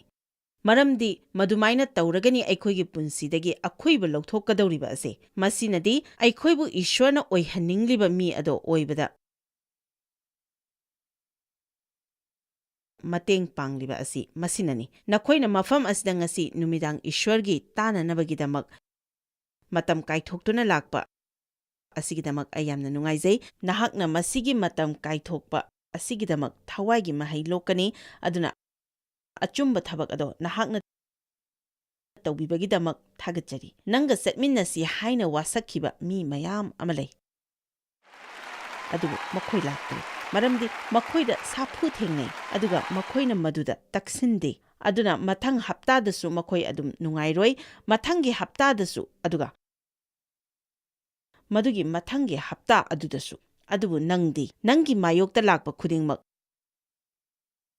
[SPEAKER 1] ꯃꯔꯝꯗꯤ ꯃꯗꯨꯃꯥꯏꯅ ꯇꯧꯔꯒꯅꯤ ꯑꯩꯈꯣꯏꯒꯤ ꯄꯨꯟꯁꯤꯗꯒꯤ ꯑꯈꯣꯏꯕ ꯂꯧꯊꯣꯛꯀꯗꯧꯔꯤꯕ ꯑꯁꯦ꯫ ꯃꯁꯤꯅꯗꯤ ꯑꯩꯈꯣꯏꯕꯨ ꯏꯁ꯭ꯋꯔꯅ ꯑꯣꯏꯍꯟꯅꯤꯡꯂꯤꯕ ꯃꯤ ꯑꯗꯣ ꯑꯣꯏꯕꯗ ꯃꯇꯦꯡ ꯄꯥꯡꯂꯤꯕ ꯑꯁꯤ ꯃꯁꯤꯅꯅꯤ꯫ ꯅꯈꯣꯏꯅ ꯃꯐꯝ ꯑꯁꯤꯗ ꯉꯁꯤ ꯅꯨꯃꯤꯗꯥꯡ ꯏꯁ꯭ꯋꯔꯒꯤ ꯇꯥꯅꯅꯕꯒꯤꯗꯃꯛ ꯃꯇꯝ ꯀꯥꯏꯊꯣꯛꯇꯨꯅ ꯂꯥꯛꯄ ꯑꯁꯤꯒꯤꯗꯃꯛ ꯑꯩ ꯌꯥꯝꯅ ꯅꯨꯡꯉꯥꯏꯖꯩ꯫ ꯅꯍꯥꯛꯅ ꯃꯁꯤꯒꯤ ꯃꯇꯝ ꯀꯥꯏꯊꯣꯛꯄ ꯑꯁꯤꯒꯤꯗꯃꯛ ꯊꯋꯥꯏꯒꯤ ꯃꯍꯩ ꯂꯣꯛꯀꯅꯤ꯫ ꯑꯗꯨꯅ ꯑꯆꯨꯝꯕ ꯊꯕꯛ ꯑꯗꯣ ꯅꯍꯥꯛꯅ ꯇꯧꯕꯤꯕꯒꯤꯗꯃꯛ ꯊꯥꯒꯠꯆꯔꯤ꯫ ꯅꯪꯒ ꯆꯠꯃꯤꯟꯅꯁꯤ ꯍꯥꯏꯅ ꯋꯥꯁꯛꯈꯤꯕ ꯃꯤ ꯃꯌꯥꯝ ꯑꯃ ꯂꯩ, ꯑꯗꯨꯕꯨ ꯃꯈꯣꯏ ꯂꯥꯛꯇ꯭ꯔꯤ ꯃꯔꯝꯗꯤ ꯃꯈꯣꯏꯗ ꯁꯥꯐꯨ ꯊꯦꯡꯅꯩ, ꯑꯗꯨꯒ ꯃꯈꯣꯏꯅ ꯃꯗꯨꯗ ꯇꯛꯁꯤꯟꯗꯦ꯫ ꯑꯗꯨꯅ ꯃꯊꯪ ꯍꯞꯇꯥꯗꯁꯨ ꯃꯈꯣꯏ ꯑꯗꯨꯝ ꯅꯨꯡꯉꯥꯏꯔꯣꯏ, ꯃꯊꯪꯒꯤ ꯍꯞꯇꯥꯗꯁꯨ, ꯑꯗꯨꯒ ꯃꯗꯨꯒꯤ ꯃꯊꯪꯒꯤ ꯍꯞꯇꯥ ꯑꯗꯨꯗꯁꯨ꯫ ꯑꯗꯨꯕꯨ ꯅꯪꯗꯤ ꯅꯪꯒꯤ ꯃꯥꯌꯣꯛꯇ ꯂꯥꯛꯄ ꯈꯨꯗꯤꯡꯃꯛ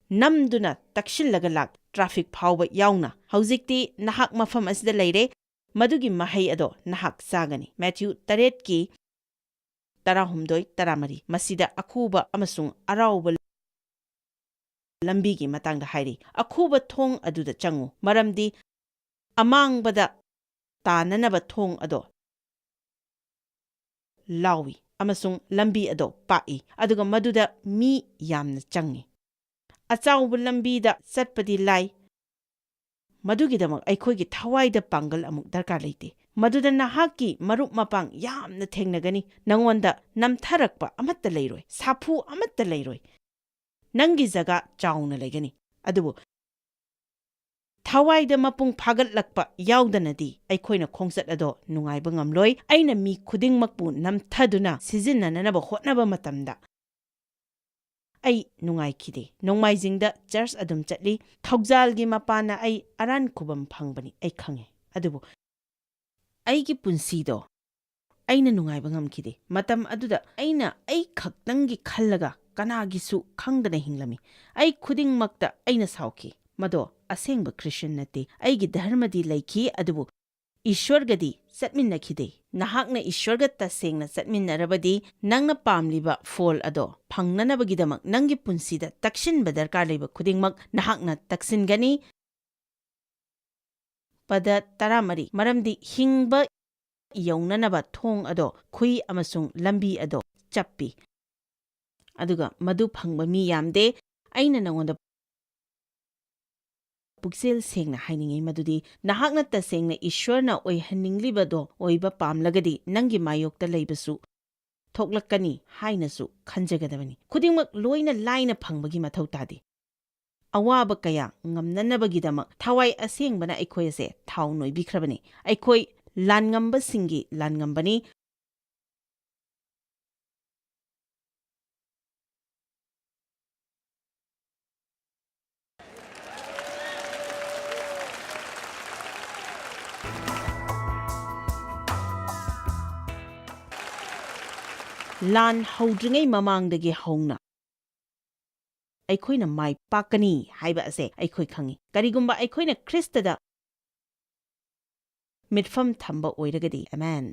[SPEAKER 1] ꯅꯝꯗꯨꯅ ꯇꯛꯁꯤꯜꯂꯒ ꯇ꯭ꯔꯥꯐꯤꯛ ꯐꯥꯎꯕ ꯌꯥꯎꯅ ꯍꯧꯖꯤꯛꯇꯤ ꯅꯍꯥꯛ ꯃꯐꯝ ꯑꯁꯤꯗ ꯂꯩꯔꯦ꯫ ꯃꯗꯨꯒꯤ ꯃꯍꯩ ꯑꯗꯣ ꯅꯍꯥꯛ ꯆꯥꯒꯅꯤ꯫ ꯃꯦꯊ꯭ꯌꯨ 8:13-13 ꯃꯁꯤꯗ ꯑꯈꯨꯕ ꯑꯃꯁꯨꯡ ꯑꯔꯥꯎꯕ ꯂꯝꯕꯤꯒꯤ ꯃꯇꯥꯡꯗ ꯍꯥꯏꯔꯤ꯫ ꯑꯈꯨꯕ ꯊꯣꯡ ꯑꯗꯨꯗ ꯆꯪꯉꯨ, ꯃꯔꯝꯗꯤ ꯑꯃꯥꯡꯕꯗ ꯇꯥꯅꯅꯕ ꯊꯣꯡ ꯑꯗꯣ ꯂꯥꯎꯏ ꯑꯃꯁꯨꯡ ꯂꯝꯕꯤ ꯑꯗꯣ ꯄꯥꯛꯏ, ꯑꯗꯨꯒ ꯃꯗꯨꯗ ꯃꯤ ꯌꯥꯝꯅ ꯆꯪꯏ꯫ ꯑꯆꯥꯎꯕ ꯂꯝꯕꯤꯗ ꯆꯠꯄꯗꯤ ꯂꯥꯏ, ꯃꯗꯨꯒꯤꯗꯃꯛ ꯑꯩꯈꯣꯏꯒꯤ ꯊꯋꯥꯏꯗ ꯄꯥꯡꯒꯜ ꯑꯃꯨꯛ ꯗꯔꯀꯥꯔ ꯂꯩꯇꯦ꯫ ꯃꯗꯨꯗ ꯅꯍꯥꯛꯀꯤ ꯃꯔꯨꯞ ꯃꯄꯥꯡ ꯌꯥꯝꯅ ꯊꯦꯡꯅꯒꯅꯤ꯫ ꯅꯉꯣꯟꯗ ꯅꯝꯊꯔꯛꯄ ꯑꯃꯠꯇ ꯂꯩꯔꯣꯏ, ꯁꯥꯐꯨ ꯑꯃꯠꯇ ꯂꯩꯔꯣꯏ꯫ ꯅꯪꯒꯤ ꯖꯒꯥ ꯆꯥꯎꯅ ꯂꯩꯒꯅꯤ꯫ ꯑꯗꯨꯕꯨ ꯊꯋꯥꯏꯗ ꯃꯄꯨꯡ ꯐꯥꯒꯠꯂꯛꯄ ꯌꯥꯎꯗꯅꯗꯤ ꯑꯩꯈꯣꯏꯅ ꯈꯣꯡꯆꯠ ꯑꯗꯣ ꯅꯨꯡꯉꯥꯏꯕ ꯉꯝꯂꯣꯏ꯫ ꯑꯩꯅ ꯃꯤ ꯈꯨꯗꯤꯡꯃꯛꯄꯨ ꯅꯝꯊꯗꯨꯅ ꯁꯤꯖꯤꯟꯅꯅꯕ ꯍꯣꯠꯅꯕ ꯃꯇꯝꯗ ꯑꯩ ꯅꯨꯡꯉꯥꯏꯈꯤꯗꯦ꯫ ꯅꯣꯡꯃꯥꯏꯖꯤꯡꯗ ꯆꯔꯆ ꯑꯗꯨꯝ ꯆꯠꯂꯤ꯫ ꯊꯧꯖꯥꯜꯒꯤ ꯃꯄꯥꯟꯅ ꯑꯩ ꯑꯔꯥꯟ ꯈꯨꯕꯝ ꯐꯪꯕꯅꯤ, ꯑꯩ ꯈꯪꯉꯦ꯫ ꯑꯗꯨꯕꯨ ꯑꯩꯒꯤ ꯄꯨꯟꯁꯤꯗꯣ ꯑꯩꯅ ꯅꯨꯡꯉꯥꯏꯕ ꯉꯝꯈꯤꯗꯦ꯫ ꯃꯇꯝ ꯑꯗꯨꯗ ꯑꯩꯅ ꯑꯩ ꯈꯛꯇꯪꯒꯤ ꯈꯜꯂꯒ ꯀꯅꯥꯒꯤꯁꯨ ꯈꯪꯗꯅ ꯍꯤꯡꯂꯝꯃꯤ꯫ ꯑꯩ ꯈꯨꯗꯤꯡꯃꯛꯇ ꯑꯩꯅ ꯁꯥꯎꯈꯤ꯫ ꯃꯗꯣ ꯑꯁꯦꯡꯕ ꯈ꯭ꯔꯤꯁꯇ꯭ꯌꯟ ꯅꯠꯇꯦ꯫ ꯑꯩꯒꯤ ꯙꯔꯃꯗꯤ ꯂꯩꯈꯤ, ꯑꯗꯨꯕꯨ ꯏꯁ꯭ꯋꯔꯒꯗꯤ ꯆꯠꯃꯤꯟꯅꯈꯤꯗꯦ꯫ ꯅꯍꯥꯛꯅ ꯏꯁ꯭ꯋꯔꯒ ꯇꯁꯦꯡꯅ ꯆꯠꯃꯤꯟꯅꯔꯕꯗꯤ ꯅꯪꯅ ꯄꯥꯝꯂꯤꯕ ꯐꯣꯜ ꯑꯗꯣ ꯐꯪꯅꯅꯕꯒꯤꯗꯃꯛ ꯅꯪꯒꯤ ꯄꯨꯟꯁꯤꯗ ꯇꯛꯁꯤꯟꯕ ꯗꯔꯀꯥꯔ ꯂꯩꯕ ꯈꯨꯗꯤꯡꯃꯛ ꯅꯍꯥꯛꯅ ꯇꯛꯁꯤꯟꯒꯅꯤ꯫ ꯄꯗ 13 ꯃꯔꯝꯗꯤ ꯍꯤꯡꯕ ꯌꯧꯅꯅꯕ ꯊꯣꯡ ꯑꯗꯣ ꯈꯨꯏ ꯑꯃꯁꯨꯡ ꯂꯝꯕꯤ ꯑꯗꯣ ꯆꯞꯄꯤ, ꯑꯗꯨꯒ ꯃꯗꯨ ꯐꯪꯕ ꯃꯤ ꯌꯥꯝꯗꯦ꯫ ꯑꯩꯅ ꯅꯉꯣꯟꯗ ꯄꯨꯛꯆꯦꯜ ꯁꯦꯡꯅ ꯍꯥꯏꯅꯤꯡꯉꯤ ꯃꯗꯨꯗꯤ ꯅꯍꯥꯛꯅ ꯇꯁꯦꯡꯅ ꯏꯁ꯭ꯋꯔꯅ ꯑꯣꯏꯍꯟꯅꯤꯡꯂꯤꯕꯗꯣ ꯑꯣꯏꯕ ꯄꯥꯝꯂꯒꯗꯤ ꯅꯪꯒꯤ ꯃꯥꯌꯣꯛꯇ ꯂꯩꯕꯁꯨ ꯊꯣꯛꯂꯛꯀꯅꯤ ꯍꯥꯏꯅꯁꯨ ꯈꯟꯖꯒꯗꯕꯅꯤ꯫ ꯈꯨꯗꯤꯡꯃꯛ ꯂꯣꯏꯅ ꯂꯥꯏꯅ ꯐꯪꯕꯒꯤ ꯃꯊꯧ ꯇꯥꯗꯦ꯫ ꯑꯋꯥꯕ ꯀꯌꯥ ꯉꯝꯅꯅꯕꯒꯤꯗꯃꯛ ꯊꯋꯥꯏ ꯑꯁꯦꯡꯕꯅ ꯑꯩꯈꯣꯏ ꯑꯁꯦ ꯊꯥꯎ ꯅꯣꯏꯕꯤꯈ꯭ꯔꯕꯅꯤ꯫ ꯑꯩꯈꯣꯏ ꯂꯥꯟꯉꯝꯕꯁꯤꯡꯒꯤ ꯂꯥꯟꯉꯝꯕꯅꯤ꯫ ꯂꯥꯟ ꯍꯧꯗ꯭ꯔꯤꯉꯩ ꯃꯃꯥꯡꯗꯒꯤ ꯍꯧꯅ ꯑꯩꯈꯣꯏꯅ ꯃꯥꯏ ꯄꯥꯛꯀꯅꯤ ꯍꯥꯏꯕ ꯑꯁꯦ ꯑꯩꯈꯣꯏ ꯈꯪꯉꯤ꯫ ꯀꯔꯤꯒꯨꯝꯕ ꯑꯩꯈꯣꯏꯅ ꯈ꯭ꯔꯤꯁꯇꯗ ꯃꯤꯠꯐꯝ ꯊꯝꯕ ꯑꯣꯏꯔꯒꯗꯤ꯫ ꯑꯃꯦꯟ꯫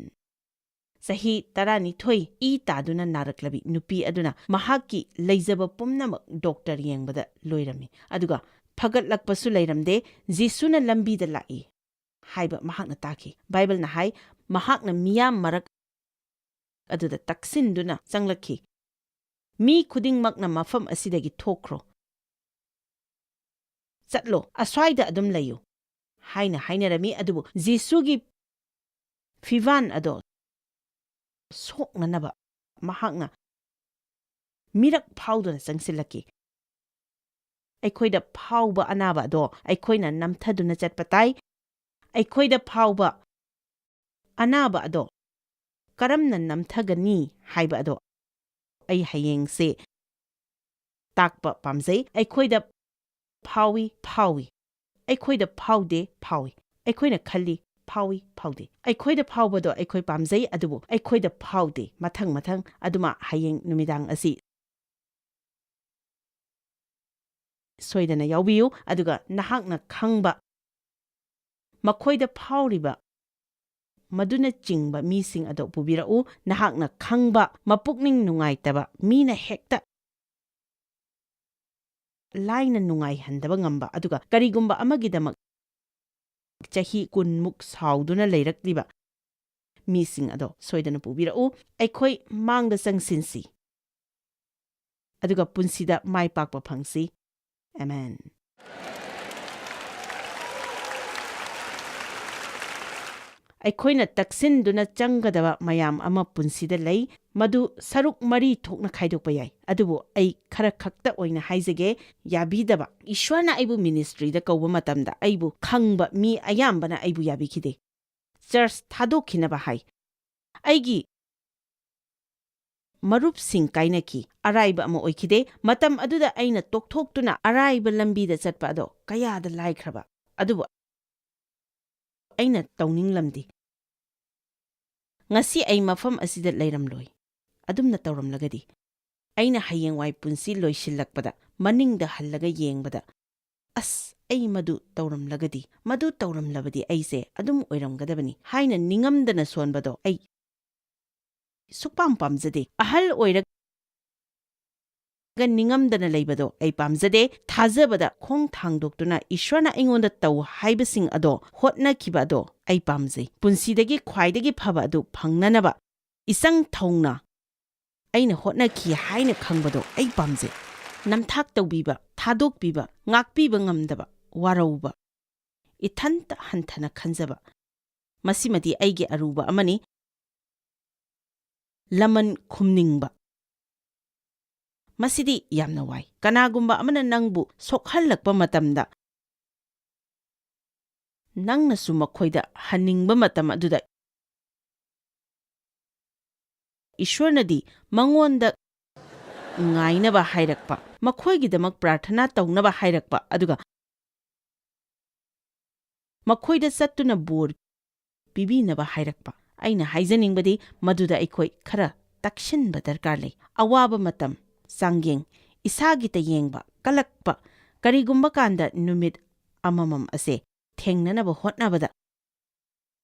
[SPEAKER 1] ꯆꯍꯤ 12 ꯏ ꯇꯥꯗꯨꯅ ꯅꯥꯔꯛꯂꯕꯤ ꯅꯨꯄꯤ ꯑꯗꯨꯅ ꯃꯍꯥꯛꯀꯤ ꯂꯩꯖꯕ ꯄꯨꯝꯅꯃꯛ ꯗꯣꯛꯇꯔ ꯌꯦꯡꯕꯗ ꯂꯣꯏꯔꯝꯃꯤ, ꯑꯗꯨꯒ ꯐꯒꯠꯂꯛꯄꯁꯨ ꯂꯩꯔꯝꯗꯦ꯫ ꯖꯤꯁꯨꯅ ꯂꯝꯕꯤꯗ ꯂꯥꯛꯏ ꯍꯥꯏꯕ ꯃꯍꯥꯛꯅ ꯇꯥꯈꯤ꯫ ꯕꯥꯏꯕꯜꯅ ꯍꯥꯏ ꯃꯍꯥꯛꯅ ꯃꯤꯌꯥꯝ ꯃꯔꯛ ꯑꯗꯨꯗ ꯇꯛꯁꯤꯟꯗꯨꯅ ꯆꯪꯂꯛꯈꯤ꯫ ꯃꯤ ꯈꯨꯗꯤꯡꯃꯛꯅ ꯃꯐꯝ ꯑꯁꯤꯗꯒꯤ ꯊꯣꯛꯈ꯭ꯔꯣ, ꯆꯠꯂꯣ, ꯑꯁ꯭ꯋꯥꯏꯗ ꯑꯗꯨꯝ ꯂꯩꯌꯨ ꯍꯥꯏꯅ ꯍꯥꯏꯅꯔꯝꯃꯤ꯫ ꯑꯗꯨꯕꯨ ꯖꯤꯁꯨꯒꯤ ꯐꯤꯕꯥꯟ ꯑꯗꯣ ꯁꯣꯛꯅꯅꯕ ꯃꯍꯥꯛꯅ ꯃꯤꯔꯛ ꯐꯥꯎꯗꯨꯅ ꯆꯪꯁꯤꯜꯂꯛꯈꯤ꯫ ꯑꯩꯈꯣꯏꯗ ꯐꯥꯎꯕ ꯑꯅꯥꯕ ꯑꯗꯣ ꯑꯩꯈꯣꯏꯅ ꯅꯝꯊꯗꯨꯅ ꯆꯠꯄ ꯇꯥꯏ꯫ ꯑꯩꯈꯣꯏꯗ ꯐꯥꯎꯕ ꯑꯅꯥꯕ ꯑꯗꯣ ꯀꯔꯝꯅ ꯅꯝꯊꯒꯅꯤ ꯍꯥꯏꯕ ꯑꯗꯣ ꯑꯩ ꯍꯌꯦꯡꯁꯦ ꯇꯥꯛꯄ ꯄꯥꯝꯖꯩ꯫ ꯑꯩꯈꯣꯏꯗ ꯐꯥꯎꯏ, ꯐꯥꯎꯏ꯫ ꯑꯩꯈꯣꯏꯗ ꯐꯥꯎꯗꯦ, ꯐꯥꯎꯏ꯫ ꯑꯩꯈꯣꯏꯅ ꯈꯜꯂꯤ, ꯐꯥꯎꯏ, ꯐꯥꯎꯗꯦ꯫ ꯑꯩꯈꯣꯏꯗ ꯐꯥꯎꯕꯗꯣ ꯑꯩꯈꯣꯏ ꯄꯥꯝꯖꯩ, ꯑꯗꯨꯕꯨ ꯑꯩꯈꯣꯏꯗ ꯐꯥꯎꯗꯦ꯫ ꯃꯊꯪ ꯑꯗꯨꯃ ꯍꯌꯦꯡ ꯅꯨꯃꯤꯗꯥꯡ ꯑꯁꯤ ꯁꯣꯏꯗꯅ ꯌꯥꯎꯕꯤꯌꯨ, ꯑꯗꯨꯒ ꯅꯍꯥꯛꯅ ꯈꯪꯕ ꯃꯈꯣꯏꯗ ꯐꯥꯎꯔꯤꯕ ꯃꯗꯨꯅꯆꯤꯡꯕ ꯃꯤꯁꯤꯡ ꯑꯗꯣ ꯄꯨꯕꯤꯔꯛꯎ꯫ ꯅꯍꯥꯛꯅ ꯈꯪꯕ ꯃꯄꯨꯛꯅꯤꯡ ꯅꯨꯡꯉꯥꯏꯇꯕ ꯃꯤꯅ ꯍꯦꯛꯇ ꯂꯥꯏꯅ ꯅꯨꯡꯉꯥꯏꯍꯟꯗꯕ ꯉꯝꯕ, ꯑꯗꯨꯒ ꯀꯔꯤꯒꯨꯝꯕ ꯑꯃꯒꯤꯗꯃꯛ ꯆꯍꯤ 10 ꯁꯥꯎꯗꯨꯅ ꯂꯩꯔꯛꯂꯤꯕ ꯃꯤꯁꯤꯡ ꯑꯗꯣ ꯁꯣꯏꯗꯅ ꯄꯨꯕꯤꯔꯛꯎ꯫ ꯑꯩꯈꯣই ꯃꯥꯡꯗ ꯆꯪꯁꯤꯟꯁꯤ, ꯑꯗꯨꯒ ꯄꯨꯟꯁꯤꯗ ꯃꯥꯏ ꯄꯥꯛꯄ ꯐꯪꯁꯤ꯫ ꯑꯃꯦꯟ꯫ ꯑꯩꯈꯣꯏꯅ ꯇꯛꯁꯤꯟꯗꯨꯅ ꯆꯪꯒꯗꯕ ꯃꯌꯥꯝ ꯑꯃ ꯄꯨꯟꯁꯤꯗ ꯂꯩ, ꯃꯗꯨ ꯁꯔꯨꯛ 3 ꯊꯣꯛꯅ ꯈꯥꯏꯗꯣꯛꯄ ꯌꯥꯏ꯫ ꯑꯗꯨꯕꯨ ꯑꯩ ꯈꯔ ꯈꯛꯇ ꯑꯣꯏꯅ ꯍꯥꯏꯖꯒꯦ꯫ ꯌꯥꯕꯤꯗꯕ꯫ ꯏꯁ꯭ꯋꯔꯅ ꯑꯩꯕꯨ ꯃꯤꯅꯤꯁꯇ꯭ꯔꯤꯗ ꯀꯧꯕ ꯃꯇꯝꯗ ꯑꯩꯕꯨ ꯈꯪꯕ ꯃꯤ ꯑꯌꯥꯝꯕꯅ ꯑꯩꯕꯨ ꯌꯥꯕꯤꯈꯤꯗꯦ꯫ ꯆꯔꯆ ꯊꯥꯗꯣꯛꯈꯤꯅꯕ ꯍꯥꯏ꯫ ꯑꯩꯒꯤ ꯃꯔꯨꯞꯁꯤꯡ ꯀꯥꯏꯅꯈꯤ꯫ ꯑꯔꯥꯏꯕ ꯑꯃ ꯑꯣꯏꯈꯤꯗꯦ꯫ ꯃꯇꯝ ꯑꯗꯨꯗ ꯑꯩꯅ ꯇꯣꯛꯊꯣꯛꯇꯨꯅ ꯑꯔꯥꯏꯕ ꯂꯝꯕꯤꯗ ꯆꯠꯄ ꯑꯗꯣ ꯀꯌꯥꯗ ꯂꯥꯏꯈ꯭ꯔꯕ, ꯑꯗꯨꯕꯨ ꯑꯩꯅ ꯇꯧꯅꯤꯡꯂꯝꯗꯦ꯫ ꯉꯁꯤ ꯑꯩ ꯃꯐꯝ ꯑꯁꯤꯗ ꯂꯩꯔꯝꯂꯣꯏ꯫ ꯑꯗꯨꯝꯅ ꯇꯧꯔꯝꯂꯒꯗꯤ ꯑꯩꯅ ꯍꯌꯦꯡꯋꯥꯏ ꯄꯨꯟꯁꯤ ꯂꯣꯏꯁꯤꯜꯂꯛꯄꯗ ꯃꯅꯤꯡꯗ ꯍꯜꯂꯒ ꯌꯦꯡꯕꯗ, ꯑꯁ ꯑꯩ ꯃꯗꯨ ꯇꯧꯔꯝꯂꯒꯗꯤ, ꯃꯗꯨ ꯇꯧꯔꯝꯂꯕꯗꯤ ꯑꯩꯁꯦ ꯑꯗꯨꯝ ꯑꯣꯏꯔꯝꯒꯗꯕꯅꯤ ꯍꯥꯏꯅ ꯅꯤꯡꯉꯝꯗꯅ ꯁꯣꯟꯕꯗꯣ ꯑꯩ ꯁꯨꯛꯄꯥꯝ ꯄꯥꯝꯖꯗꯦ꯫ ꯑꯍꯜ ꯑꯣꯏꯔꯒ ꯅꯤꯡꯉꯝꯗꯅ ꯂꯩꯕꯗꯣ ꯑꯩ ꯄꯥꯝꯖꯗꯦ꯫ ꯊꯥꯖꯕꯗ ꯈꯣꯡ ꯊꯥꯡꯗꯣꯛꯇꯨꯅ ꯏꯁ꯭ꯋꯔꯅ ꯑꯩꯉꯣꯟꯗ ꯇꯧ ꯍꯥꯏꯕꯁꯤꯡ ꯑꯗꯣ ꯍꯣꯠꯅꯈꯤꯕ ꯑꯗꯣ ꯑꯩ ꯄꯥꯝꯖꯩ꯫ ꯄꯨꯟꯁꯤꯗꯒꯤ ꯈ꯭ꯋꯥꯏꯗꯒꯤ ꯐꯕ ꯑꯗꯨ ꯐꯪꯅꯅꯕ ꯏꯆꯪ ꯊꯧꯅ ꯑꯩꯅ ꯍꯣꯠꯅꯈꯤ ꯍꯥꯏꯅ ꯈꯪꯕꯗꯣ ꯑꯩ ꯄꯥꯝꯖꯩ꯫ ꯅꯝꯊꯥꯛ ꯇꯧꯕꯤꯕ, ꯊꯥꯗꯣꯛꯄꯤꯕ, ꯉꯥꯛꯄꯤꯕ ꯉꯝꯗꯕ, ꯋꯥꯔꯧꯕ, ꯏꯊꯟꯇ ꯍꯟꯊꯅ ꯈꯟꯖꯕ ꯃꯁꯤꯃꯗꯤ ꯑꯩꯒꯤ ꯑꯔꯨꯕ ꯑꯃꯅꯤ꯫ ꯂꯃꯟ ꯈꯨꯝꯅꯤꯡꯕ ꯃꯁꯤꯗꯤ ꯌꯥꯝꯅ ꯋꯥꯏ꯫ ꯀꯅꯥꯒꯨꯝꯕ ꯑꯃꯅ ꯅꯪꯕꯨ ꯁꯣꯛꯍꯜꯂꯛꯄ ꯃꯇꯝꯗ ꯅꯪꯅꯁꯨ ꯃꯈꯣꯏꯗ ꯍꯟꯅꯤꯡꯕ ꯃꯇꯝ ꯑꯗꯨꯗ ꯏꯁ꯭ꯋꯔꯅꯗꯤ ꯃꯉꯣꯟꯗ ꯉꯥꯏꯅꯕ ꯍꯥꯏꯔꯛꯄ, ꯃꯈꯣꯏꯒꯤꯗꯃꯛ ꯄ꯭ꯔꯥꯔꯊꯅꯥ ꯇꯧꯅꯕ ꯍꯥꯏꯔꯛꯄ, ꯑꯗꯨꯒ ꯃꯈꯣꯏꯗ ꯆꯠꯇꯨꯅ ꯕꯣꯔ ꯄꯤꯕꯤꯅꯕ ꯍꯥꯏꯔꯛꯄ꯫ ꯑꯩꯅ ꯍꯥꯏꯖꯅꯤꯡꯕꯗꯤ ꯃꯗꯨꯗ ꯑꯩꯈꯣꯏ ꯈꯔ ꯇꯛꯁꯤꯟꯕ ꯗꯔꯀꯥꯔ ꯂꯩ꯫ ꯑꯋꯥꯕ ꯃꯇꯝ, ꯆꯥꯡꯌꯦꯡ, ꯏꯁꯥꯒꯤꯇ ꯌꯦꯡꯕ, ꯀꯂꯛꯄ, ꯀꯔꯤꯒꯨꯝꯕ ꯀꯥꯟꯗ ꯅꯨꯃꯤꯠ ꯑꯃꯃꯝ ꯑꯁꯦ ꯊꯦꯡꯅꯅꯕ ꯍꯣꯠꯅꯕꯗ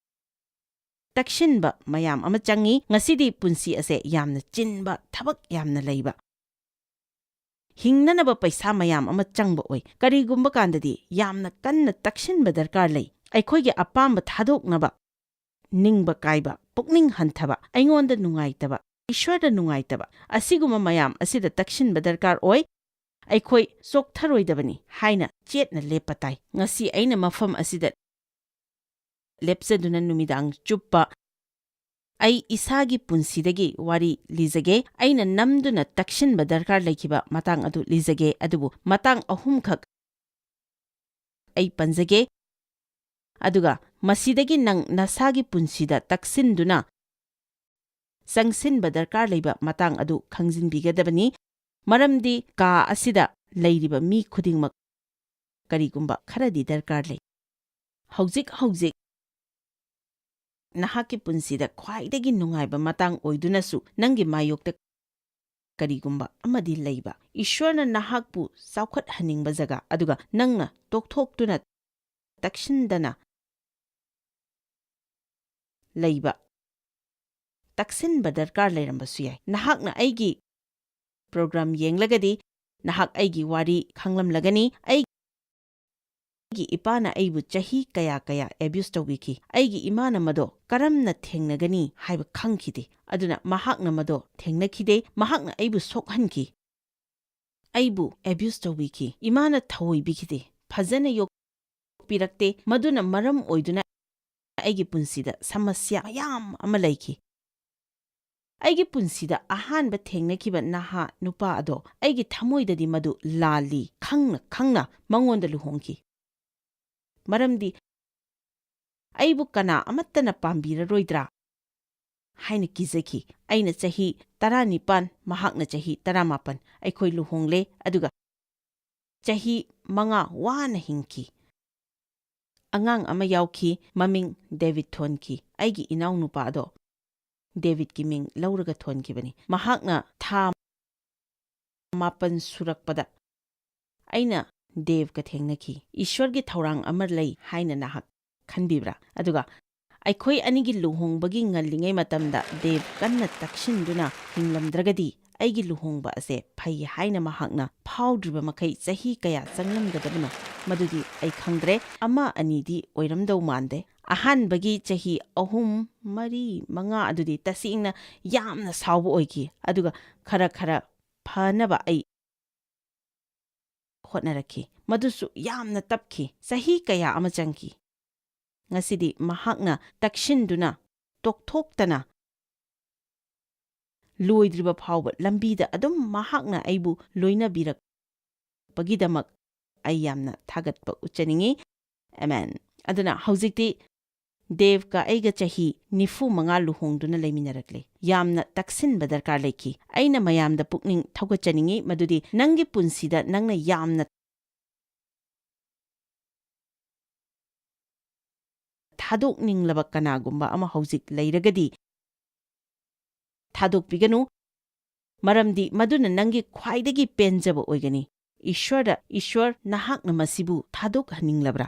[SPEAKER 1] ꯇꯛꯁꯤꯟꯕ ꯃꯌꯥꯝ ꯑꯃ ꯆꯪꯏ꯫ ꯉꯁꯤꯗꯤ ꯄꯨꯟꯁꯤ ꯑꯁꯦ ꯌꯥꯝꯅ ꯆꯤꯟꯕ, ꯊꯕꯛ ꯌꯥꯝꯅ ꯂꯩꯕ, ꯍꯤꯡꯅꯅꯕ ꯄꯩꯁꯥ ꯃꯌꯥꯝ ꯑꯃ ꯆꯪꯕ ꯑꯣꯏ꯫ ꯀꯔꯤꯒꯨꯝꯕ ꯀꯥꯟꯗꯗꯤ ꯌꯥꯝꯅ ꯀꯟꯅ ꯇꯛꯁꯤꯟꯕ ꯗꯔꯀꯥꯔ ꯂꯩ꯫ ꯑꯩꯈꯣꯏꯒꯤ ꯑꯄꯥꯝꯕ ꯊꯥꯗꯣꯛꯅꯕ, ꯅꯤꯡꯕ ꯀꯥꯏꯕ, ꯄꯨꯛꯅꯤꯡ ꯍꯟꯊꯕ, ꯑꯩꯉꯣꯟꯗ ꯅꯨꯡꯉꯥꯏꯇꯕ, ꯏꯁ꯭ꯋꯔꯗ ꯅꯨꯡꯉꯥꯏꯇꯕ, ꯑꯁꯤꯒꯨꯝꯕ ꯃꯌꯥꯝ ꯑꯁꯤꯗ ꯇꯛꯁꯤꯟꯕ ꯗꯔꯀꯥꯔ ꯑꯣꯏ꯫ ꯑꯩꯈꯣꯏ ꯆꯣꯛꯊꯔꯣꯏꯗꯕꯅꯤ ꯍꯥꯏꯅ ꯆꯦꯠꯅ ꯂꯦꯞꯄ ꯇꯥꯏ꯫ ꯉꯁꯤ ꯑꯩꯅ ꯃꯐꯝ ꯑꯁꯤꯗ ꯂꯦꯞꯆꯗꯨꯅ ꯅꯨꯃꯤꯗꯥꯡ ꯆꯨꯞꯄ ꯑꯩ ꯏꯁꯥꯒꯤ ꯄꯨꯟꯁꯤꯗꯒꯤ ꯋꯥꯔꯤ ꯂꯤꯖꯒꯦ꯫ ꯑꯩꯅ ꯅꯝꯗꯨꯅ ꯇꯛꯁꯤꯟꯕ ꯗꯔꯀꯥꯔ ꯂꯩꯈꯤꯕ ꯃꯇꯥꯡ ꯑꯗꯨ ꯂꯤꯖꯒꯦ, ꯑꯗꯨꯕꯨ ꯃꯇꯥꯡ 3ꯈꯛ ꯑꯩ ꯄꯟꯖꯒꯦ, ꯑꯗꯨꯒ ꯃꯁꯤꯗꯒꯤ ꯅꯪ ꯅꯁꯥꯒꯤ ꯄꯨꯟꯁꯤꯗ ꯇꯛꯁꯤꯟꯗꯨꯅ ꯆꯪꯁꯤꯟꯕ ꯗꯔꯀꯥꯔ ꯂꯩꯕ ꯃꯇꯥꯡ ꯑꯗꯨ ꯈꯪꯖꯤꯟꯕꯤꯒꯗꯕꯅꯤ꯫ ꯃꯔꯝꯗꯤ ꯀꯥ ꯑꯁꯤꯗ ꯂꯩꯔꯤꯕ ꯃꯤ ꯈꯨꯗꯤꯡꯃꯛ ꯀꯔꯤꯒꯨꯝꯕ ꯈꯔꯗꯤ ꯗꯔꯀꯥꯔ ꯂꯩ꯫ ꯍꯧꯖꯤꯛ ꯅꯍꯥꯛꯀꯤ ꯄꯨꯟꯁꯤꯗ ꯈ꯭ꯋꯥꯏꯗꯒꯤ ꯅꯨꯡꯉꯥꯏꯕ ꯃꯇꯥꯡ ꯑꯣꯏꯗꯨꯅꯁꯨ ꯅꯪꯒꯤ ꯃꯥꯌꯣꯛꯇ ꯀꯔꯤꯒꯨꯝꯕ ꯑꯃꯗꯤ ꯂꯩꯕ, ꯏꯁ꯭ꯋꯔꯅ ꯅꯍꯥꯛꯄꯨ ꯆꯥꯎꯈꯠꯍꯟꯅꯤꯡꯕ ꯖꯒꯥ, ꯑꯗꯨꯒ ꯅꯪꯅ ꯇꯣꯛꯊꯣꯛꯇꯨꯅ ꯇꯛꯁꯤꯟꯗꯅ ꯂꯩꯕ, ꯇꯛꯁꯤꯟꯕ ꯗꯔꯀꯥꯔ ꯂꯩꯔꯝꯕꯁꯨ ꯌꯥꯏ꯫ ꯅꯍꯥꯛꯅ ꯑꯩꯒꯤ ꯄ꯭ꯔꯣꯒ꯭ꯔꯥꯝ ꯌꯦꯡꯂꯒꯗꯤ ꯅꯍꯥꯛ ꯑꯩꯒꯤ ꯋꯥꯔꯤ ꯈꯪꯂꯝꯂꯒꯅꯤ꯫ ꯑꯩꯒꯤ ꯏꯄꯥꯅ ꯑꯩꯕꯨ ꯆꯍꯤ ꯀꯌꯥ ꯑꯦꯕ꯭ꯌꯨꯁ ꯇꯧꯕꯤꯈꯤ꯫ ꯑꯩꯒꯤ ꯏꯃꯥꯅ ꯃꯗꯣ ꯀꯔꯝꯅ ꯊꯦꯡꯅꯒꯅꯤ ꯍꯥꯏꯕ ꯈꯪꯈꯤꯗꯦ, ꯑꯗꯨꯅ ꯃꯍꯥꯛꯅ ꯃꯗꯣ ꯊꯦꯡꯅꯈꯤꯗꯦ꯫ ꯃꯍꯥꯛꯅ ꯑꯩꯕꯨ ꯁꯣꯛꯍꯟꯈꯤ, ꯑꯩꯕꯨ ꯑꯦꯕ꯭ꯌꯨꯁ ꯇꯧꯕꯤꯈꯤ꯫ ꯏꯃꯥꯅ ꯊꯑꯣꯏꯕꯤꯈꯤꯗꯦ, ꯐꯖꯅ ꯌꯣꯛꯄꯤꯔꯛꯇꯦ, ꯃꯗꯨꯅ ꯃꯔꯝ ꯑꯣꯏꯗꯨꯅ ꯑꯩꯒꯤ ꯄꯨꯟꯁꯤꯗ ꯁꯃꯁ꯭ꯌꯥ ꯃꯌꯥꯝ ꯑꯃ ꯂꯩꯈꯤ꯫ ꯑꯩꯒꯤ ꯄꯨꯟꯁꯤꯗ ꯑꯍꯥꯟꯕ ꯊꯦꯡꯅꯈꯤꯕ ꯅꯍꯥ ꯅꯨꯄꯥ ꯑꯗꯣ ꯑꯩꯒꯤ ꯊꯃꯣꯏꯗꯗꯤ ꯃꯗꯨ ꯂꯥꯜꯂꯤ ꯈꯪꯅ ꯃꯉꯣꯟꯗ ꯂꯨꯍꯣꯡꯈꯤ, ꯃꯔꯝꯗꯤ ꯑꯩꯕꯨ ꯀꯅꯥ ꯑꯃꯠꯇꯅ ꯄꯥꯝꯕꯤꯔꯔꯣꯏꯗ꯭ꯔꯥ ꯍꯥꯏꯅ ꯀꯤꯖꯈꯤ꯫ ꯑꯩꯅ ꯆꯍꯤ 19, ꯃꯍꯥꯛꯅ ꯆꯍꯤ 18꯫ ꯑꯩꯈꯣꯏ ꯂꯨꯍꯣꯡꯂꯦ, ꯑꯗꯨꯒ ꯆꯍꯤ 5 ꯋꯥꯅ ꯍꯤꯡꯈꯤ꯫ ꯑꯉꯥꯡ ꯑꯃ ꯌꯥꯎꯈꯤ, ꯃꯃꯤꯡ ꯗꯦꯕꯤꯗ ꯊꯣꯟꯈꯤ꯫ ꯑꯩꯒꯤ ꯏꯅꯥꯎꯅꯨꯄꯥ ꯑꯗꯣ ꯗꯦꯕꯤꯗꯀꯤ ꯃꯤꯡ ꯂꯧꯔꯒ ꯊꯣꯟꯈꯤꯕꯅꯤ꯫ ꯃꯍꯥꯛꯅ ꯊꯥ 9 ꯁꯨꯔꯛꯄꯗ ꯑꯩꯅ ꯗꯦꯕꯀ ꯊꯦꯡꯅꯈꯤ꯫ ꯏꯁ꯭ꯋꯔꯒꯤ ꯊꯧꯔꯥꯡ ꯑꯃ ꯂꯩ ꯍꯥꯏꯅ ꯅꯍꯥꯛ ꯈꯟꯕꯤꯕ꯭ꯔꯥ? ꯑꯗꯨꯒ ꯑꯩꯈꯣꯏ ꯑꯅꯤꯒꯤ ꯂꯨꯍꯣꯡꯕꯒꯤ ꯉꯜꯂꯤꯉꯩ ꯃꯇꯝꯗ ꯗꯦꯕ ꯀꯟꯅ ꯇꯛꯁꯤꯟꯗꯨꯅ ꯍꯤꯡꯂꯝꯗ꯭ꯔꯒꯗꯤ ꯑꯩꯒꯤ ꯂꯨꯍꯣꯡꯕ ꯑꯁꯦ ꯐꯩ ꯍꯥꯏꯅ ꯃꯍꯥꯛꯅ ꯐꯥꯎꯗ꯭ꯔꯤꯕ ꯃꯈꯩ ꯆꯍꯤ ꯀꯌꯥ ꯆꯪꯂꯝꯒꯗꯕꯅꯣ ꯃꯗꯨꯗꯤ ꯑꯩ ꯈꯪꯗ꯭ꯔꯦ꯫ 1, 2ꯗꯤ ꯑꯣꯏꯔꯝꯗꯧ ꯃꯥꯟꯗꯦ꯫ ꯑꯍꯥꯟꯕꯒꯤ ꯆꯍꯤ 3, 4, 5 ꯑꯗꯨꯗꯤ ꯇꯁꯦꯡꯅ ꯌꯥꯝꯅ ꯁꯥꯎꯕ ꯑꯣꯏꯈꯤ, ꯑꯗꯨꯒ ꯈꯔ ꯐꯅꯕ ꯑꯩ ꯍꯣꯠꯅꯔꯛꯈꯤ꯫ ꯃꯗꯨꯁꯨ ꯌꯥꯝꯅ ꯇꯞꯈꯤ, ꯆꯍꯤꯀꯌా ꯑꯃ ꯆꯪꯈꯤ꯫ ꯉꯁꯤꯗꯤ ꯃꯍꯥꯛꯅ ꯇꯛꯁꯤꯟꯗꯨꯅ ꯇꯣꯛꯊꯣꯛꯇꯅ ꯂꯣꯏꯗ꯭ꯔꯤꯕ ꯐꯥꯎꯕ ꯂꯝꯕꯤꯗ ꯑꯗꯨꯝ ꯃꯍꯥꯛꯅ ꯑꯩꯕꯨ ꯂꯣꯏꯅꯕꯤꯔꯛꯄꯒꯤꯗꯃꯛ ꯑꯩ ꯌꯥꯝꯅ ꯊꯥꯒꯠꯄ ꯎꯠꯆꯅꯤꯡꯉꯤ꯫ ꯑꯃꯦꯟ꯫ ꯑꯗꯨꯅ ꯍꯧꯖꯤꯛꯇꯤ ꯗꯦꯕꯀ ꯑꯩꯒ ꯆꯍꯤ 95 ꯂꯨꯍꯣꯡꯗꯨꯅ ꯂꯩꯃꯤꯟꯅꯔꯛꯂꯦ꯫ ꯌꯥꯝꯅ ꯇꯛꯁꯤꯟꯕ ꯗꯔꯀꯥꯔ ꯂꯩꯈꯤ꯫ ꯑꯩꯅ ꯃꯌꯥꯝꯗ ꯄꯨꯛꯅꯤꯡ ꯊꯧꯒꯠꯆꯅꯤꯡꯉꯤ ꯃꯗꯨꯗꯤ ꯅꯪꯒꯤ ꯄꯨꯟꯁꯤꯗ ꯅꯪꯅ ꯌꯥꯝꯅ ꯊꯥꯗꯣꯛꯅꯤꯡꯂꯕ ꯀꯅꯥꯒꯨꯝꯕ ꯑꯃ ꯍꯧꯖꯤꯛ ꯂꯩꯔꯒꯗꯤ ꯊꯥꯗꯣꯛꯄꯤꯒꯅꯨ, ꯃꯔꯝꯗꯤ ꯃꯗꯨꯅ ꯅꯪꯒꯤ ꯈ꯭ꯋꯥꯏꯗꯒꯤ ꯄꯦꯟꯖꯕ ꯑꯣꯏꯒꯅꯤ꯫ ꯏꯁ꯭ꯋꯔ ꯅꯍꯥꯛꯅ ꯃꯁꯤꯕꯨ ꯊꯥꯗꯣꯛꯍꯟꯅꯤꯡꯂꯕ꯭ꯔꯥ?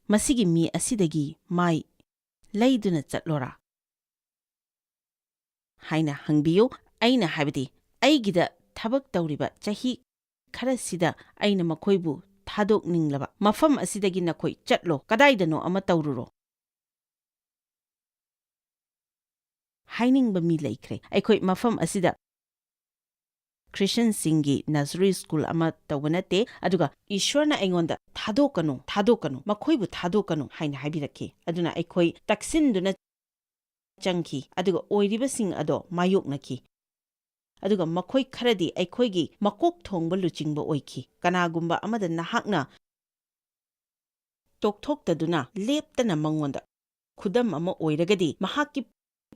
[SPEAKER 1] ꯃꯁꯤꯒꯤ ꯃꯤ ꯑꯁꯤꯗꯒꯤ ꯃꯥꯏ ꯂꯩꯗꯨꯅ ꯆꯠꯂꯣꯔꯥ ꯍꯥꯏꯅ ꯍꯪꯕꯤꯌꯨ꯫ ꯑꯩꯅ ꯍꯥꯏꯕꯗꯤ ꯑꯩꯒꯤꯗ ꯊꯕꯛ ꯇꯧꯔꯤꯕ ꯆꯍꯤ ꯈꯔꯁꯤꯗ ꯑꯩꯅ ꯃꯈꯣꯏꯕꯨ ꯊꯥꯗꯣꯛꯅꯤꯡꯂꯕ ꯃꯐꯝ ꯑꯁꯤꯗꯒꯤ ꯅꯈꯣꯏ ꯆꯠꯂꯣ, ꯀꯗꯥꯏꯗꯅꯣ ꯑꯃ ꯇꯧꯔꯨꯔꯣ ꯍꯥꯏꯅꯤꯡꯕ ꯃꯤ ꯂꯩꯈ꯭ꯔꯦ꯫ ꯑꯩꯈꯣꯏ ꯃꯐꯝ ꯑꯁꯤꯗ ꯈ꯭ꯔꯤꯁꯇꯤꯌꯟꯁꯤꯡꯒꯤ ꯅꯔꯁꯔꯤ ꯁ꯭ꯀꯨꯜ ꯑꯃ ꯇꯧꯕ ꯅꯠꯇꯦ ꯑꯗꯨꯒ ꯏꯁ꯭ꯋꯔꯅ ꯑꯩꯉꯣꯟꯗ ꯊꯥꯗꯣꯛꯀꯅꯨ ꯃꯈꯣꯏꯕꯨ ꯊꯥꯗꯣꯛꯀꯅꯨ ꯍꯥꯏꯅ ꯍꯥꯏꯕꯤꯔꯛꯈꯤ ꯑꯗꯨꯅ ꯑꯩꯈꯣꯏ ꯇꯛꯁꯤꯟꯗꯨꯅ ꯆꯪꯈꯤ ꯑꯗꯨꯒ ꯑꯣꯏꯔꯤꯕꯁꯤꯡ ꯑꯗꯣ ꯃꯥꯌꯣꯛꯅꯈꯤ ꯑꯗꯨꯒ ꯃꯈꯣꯏ ꯈꯔꯗꯤ ꯑꯩꯈꯣꯏꯒꯤ ꯃꯀꯣꯛ ꯊꯣꯡꯕ ꯂꯨꯆꯤꯡꯕ ꯑꯣꯏꯈꯤ ꯀꯅꯥꯒꯨꯝꯕ ꯑꯃꯗ ꯅꯍꯥꯛꯅ ꯇꯣꯛꯊꯣꯛꯇꯗꯨꯅ ꯂꯦꯞꯇꯅ ꯃꯉꯣꯟꯗ ꯈꯨꯗꯝ ꯑꯃ ꯑꯣꯏꯔꯒꯗꯤ ꯃꯍꯥꯛꯀꯤ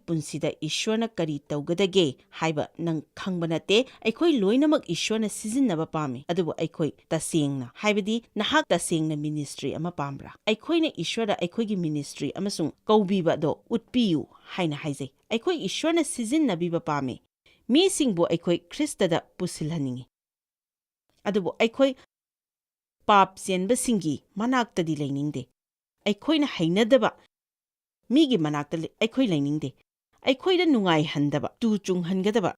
[SPEAKER 1] ꯄꯨꯟꯁꯤꯗ ꯏꯁ꯭ꯋꯔꯅ ꯀꯔꯤ ꯇꯧꯒꯗꯒꯦ ꯍꯥꯏꯕ ꯅꯪ ꯈꯪꯕ ꯅꯠꯇꯦ ꯑꯩꯈꯣꯏ ꯂꯣꯏꯅꯃꯛ ꯏꯁ꯭ꯋꯔꯅ ꯁꯤꯖꯤꯟꯅꯕ ꯄꯥꯝꯃꯤ ꯑꯗꯨꯕꯨ ꯑꯩꯈꯣꯏ ꯇꯁꯦꯡꯅ ꯍꯥꯏꯕꯗꯤ ꯅꯍꯥꯛ ꯇꯁꯦꯡꯅ ꯃꯤꯅꯤꯁꯇ꯭ꯔꯤ ꯑꯃ ꯄꯥꯝꯕ꯭ꯔꯥ ꯑꯩꯈꯣꯏꯅ ꯏꯁ꯭ꯋꯔꯗ ꯑꯩꯈꯣꯏꯒꯤ ꯃꯤꯅꯤꯁꯇ꯭ꯔꯤ ꯑꯃꯁꯨꯡ ꯀꯧꯕꯤꯕ ꯑꯗꯣ ꯎꯠꯄꯤꯌꯨ ꯍꯥꯏꯅ ꯍꯥꯏꯖꯩ ꯑꯩꯈꯣꯏ ꯏꯁ꯭ꯋꯔꯅ ꯁꯤꯖꯤꯟꯅꯕꯤꯕ ꯄꯥꯝꯃꯤ ꯃꯤꯁꯤꯡꯕꯨ ꯑꯩꯈꯣꯏ ꯈ꯭ꯔꯤꯁꯇꯗ ꯄꯨꯁꯤꯜꯍꯟꯅꯤꯡꯉꯤ ꯑꯗꯨꯕꯨ ꯑꯩꯈꯣꯏ ꯄꯥꯞ ꯆꯦꯟꯕꯁꯤꯡꯒꯤ ꯃꯅꯥꯛꯇꯗꯤ ꯂꯩꯅꯤꯡꯗꯦ ꯑꯩꯈꯣꯏꯅ ꯍꯩꯅꯗꯕ ꯃꯤꯒꯤ ꯃꯅꯥꯛꯇ ꯑꯩꯈꯣꯏ ꯂꯩꯅꯤꯡꯗꯦ ꯑꯩꯈꯣꯏꯗ ꯅꯨꯡꯉꯥꯏꯍꯟꯗꯕ ꯇꯨ ꯆꯨꯡꯍꯟꯒꯗꯕ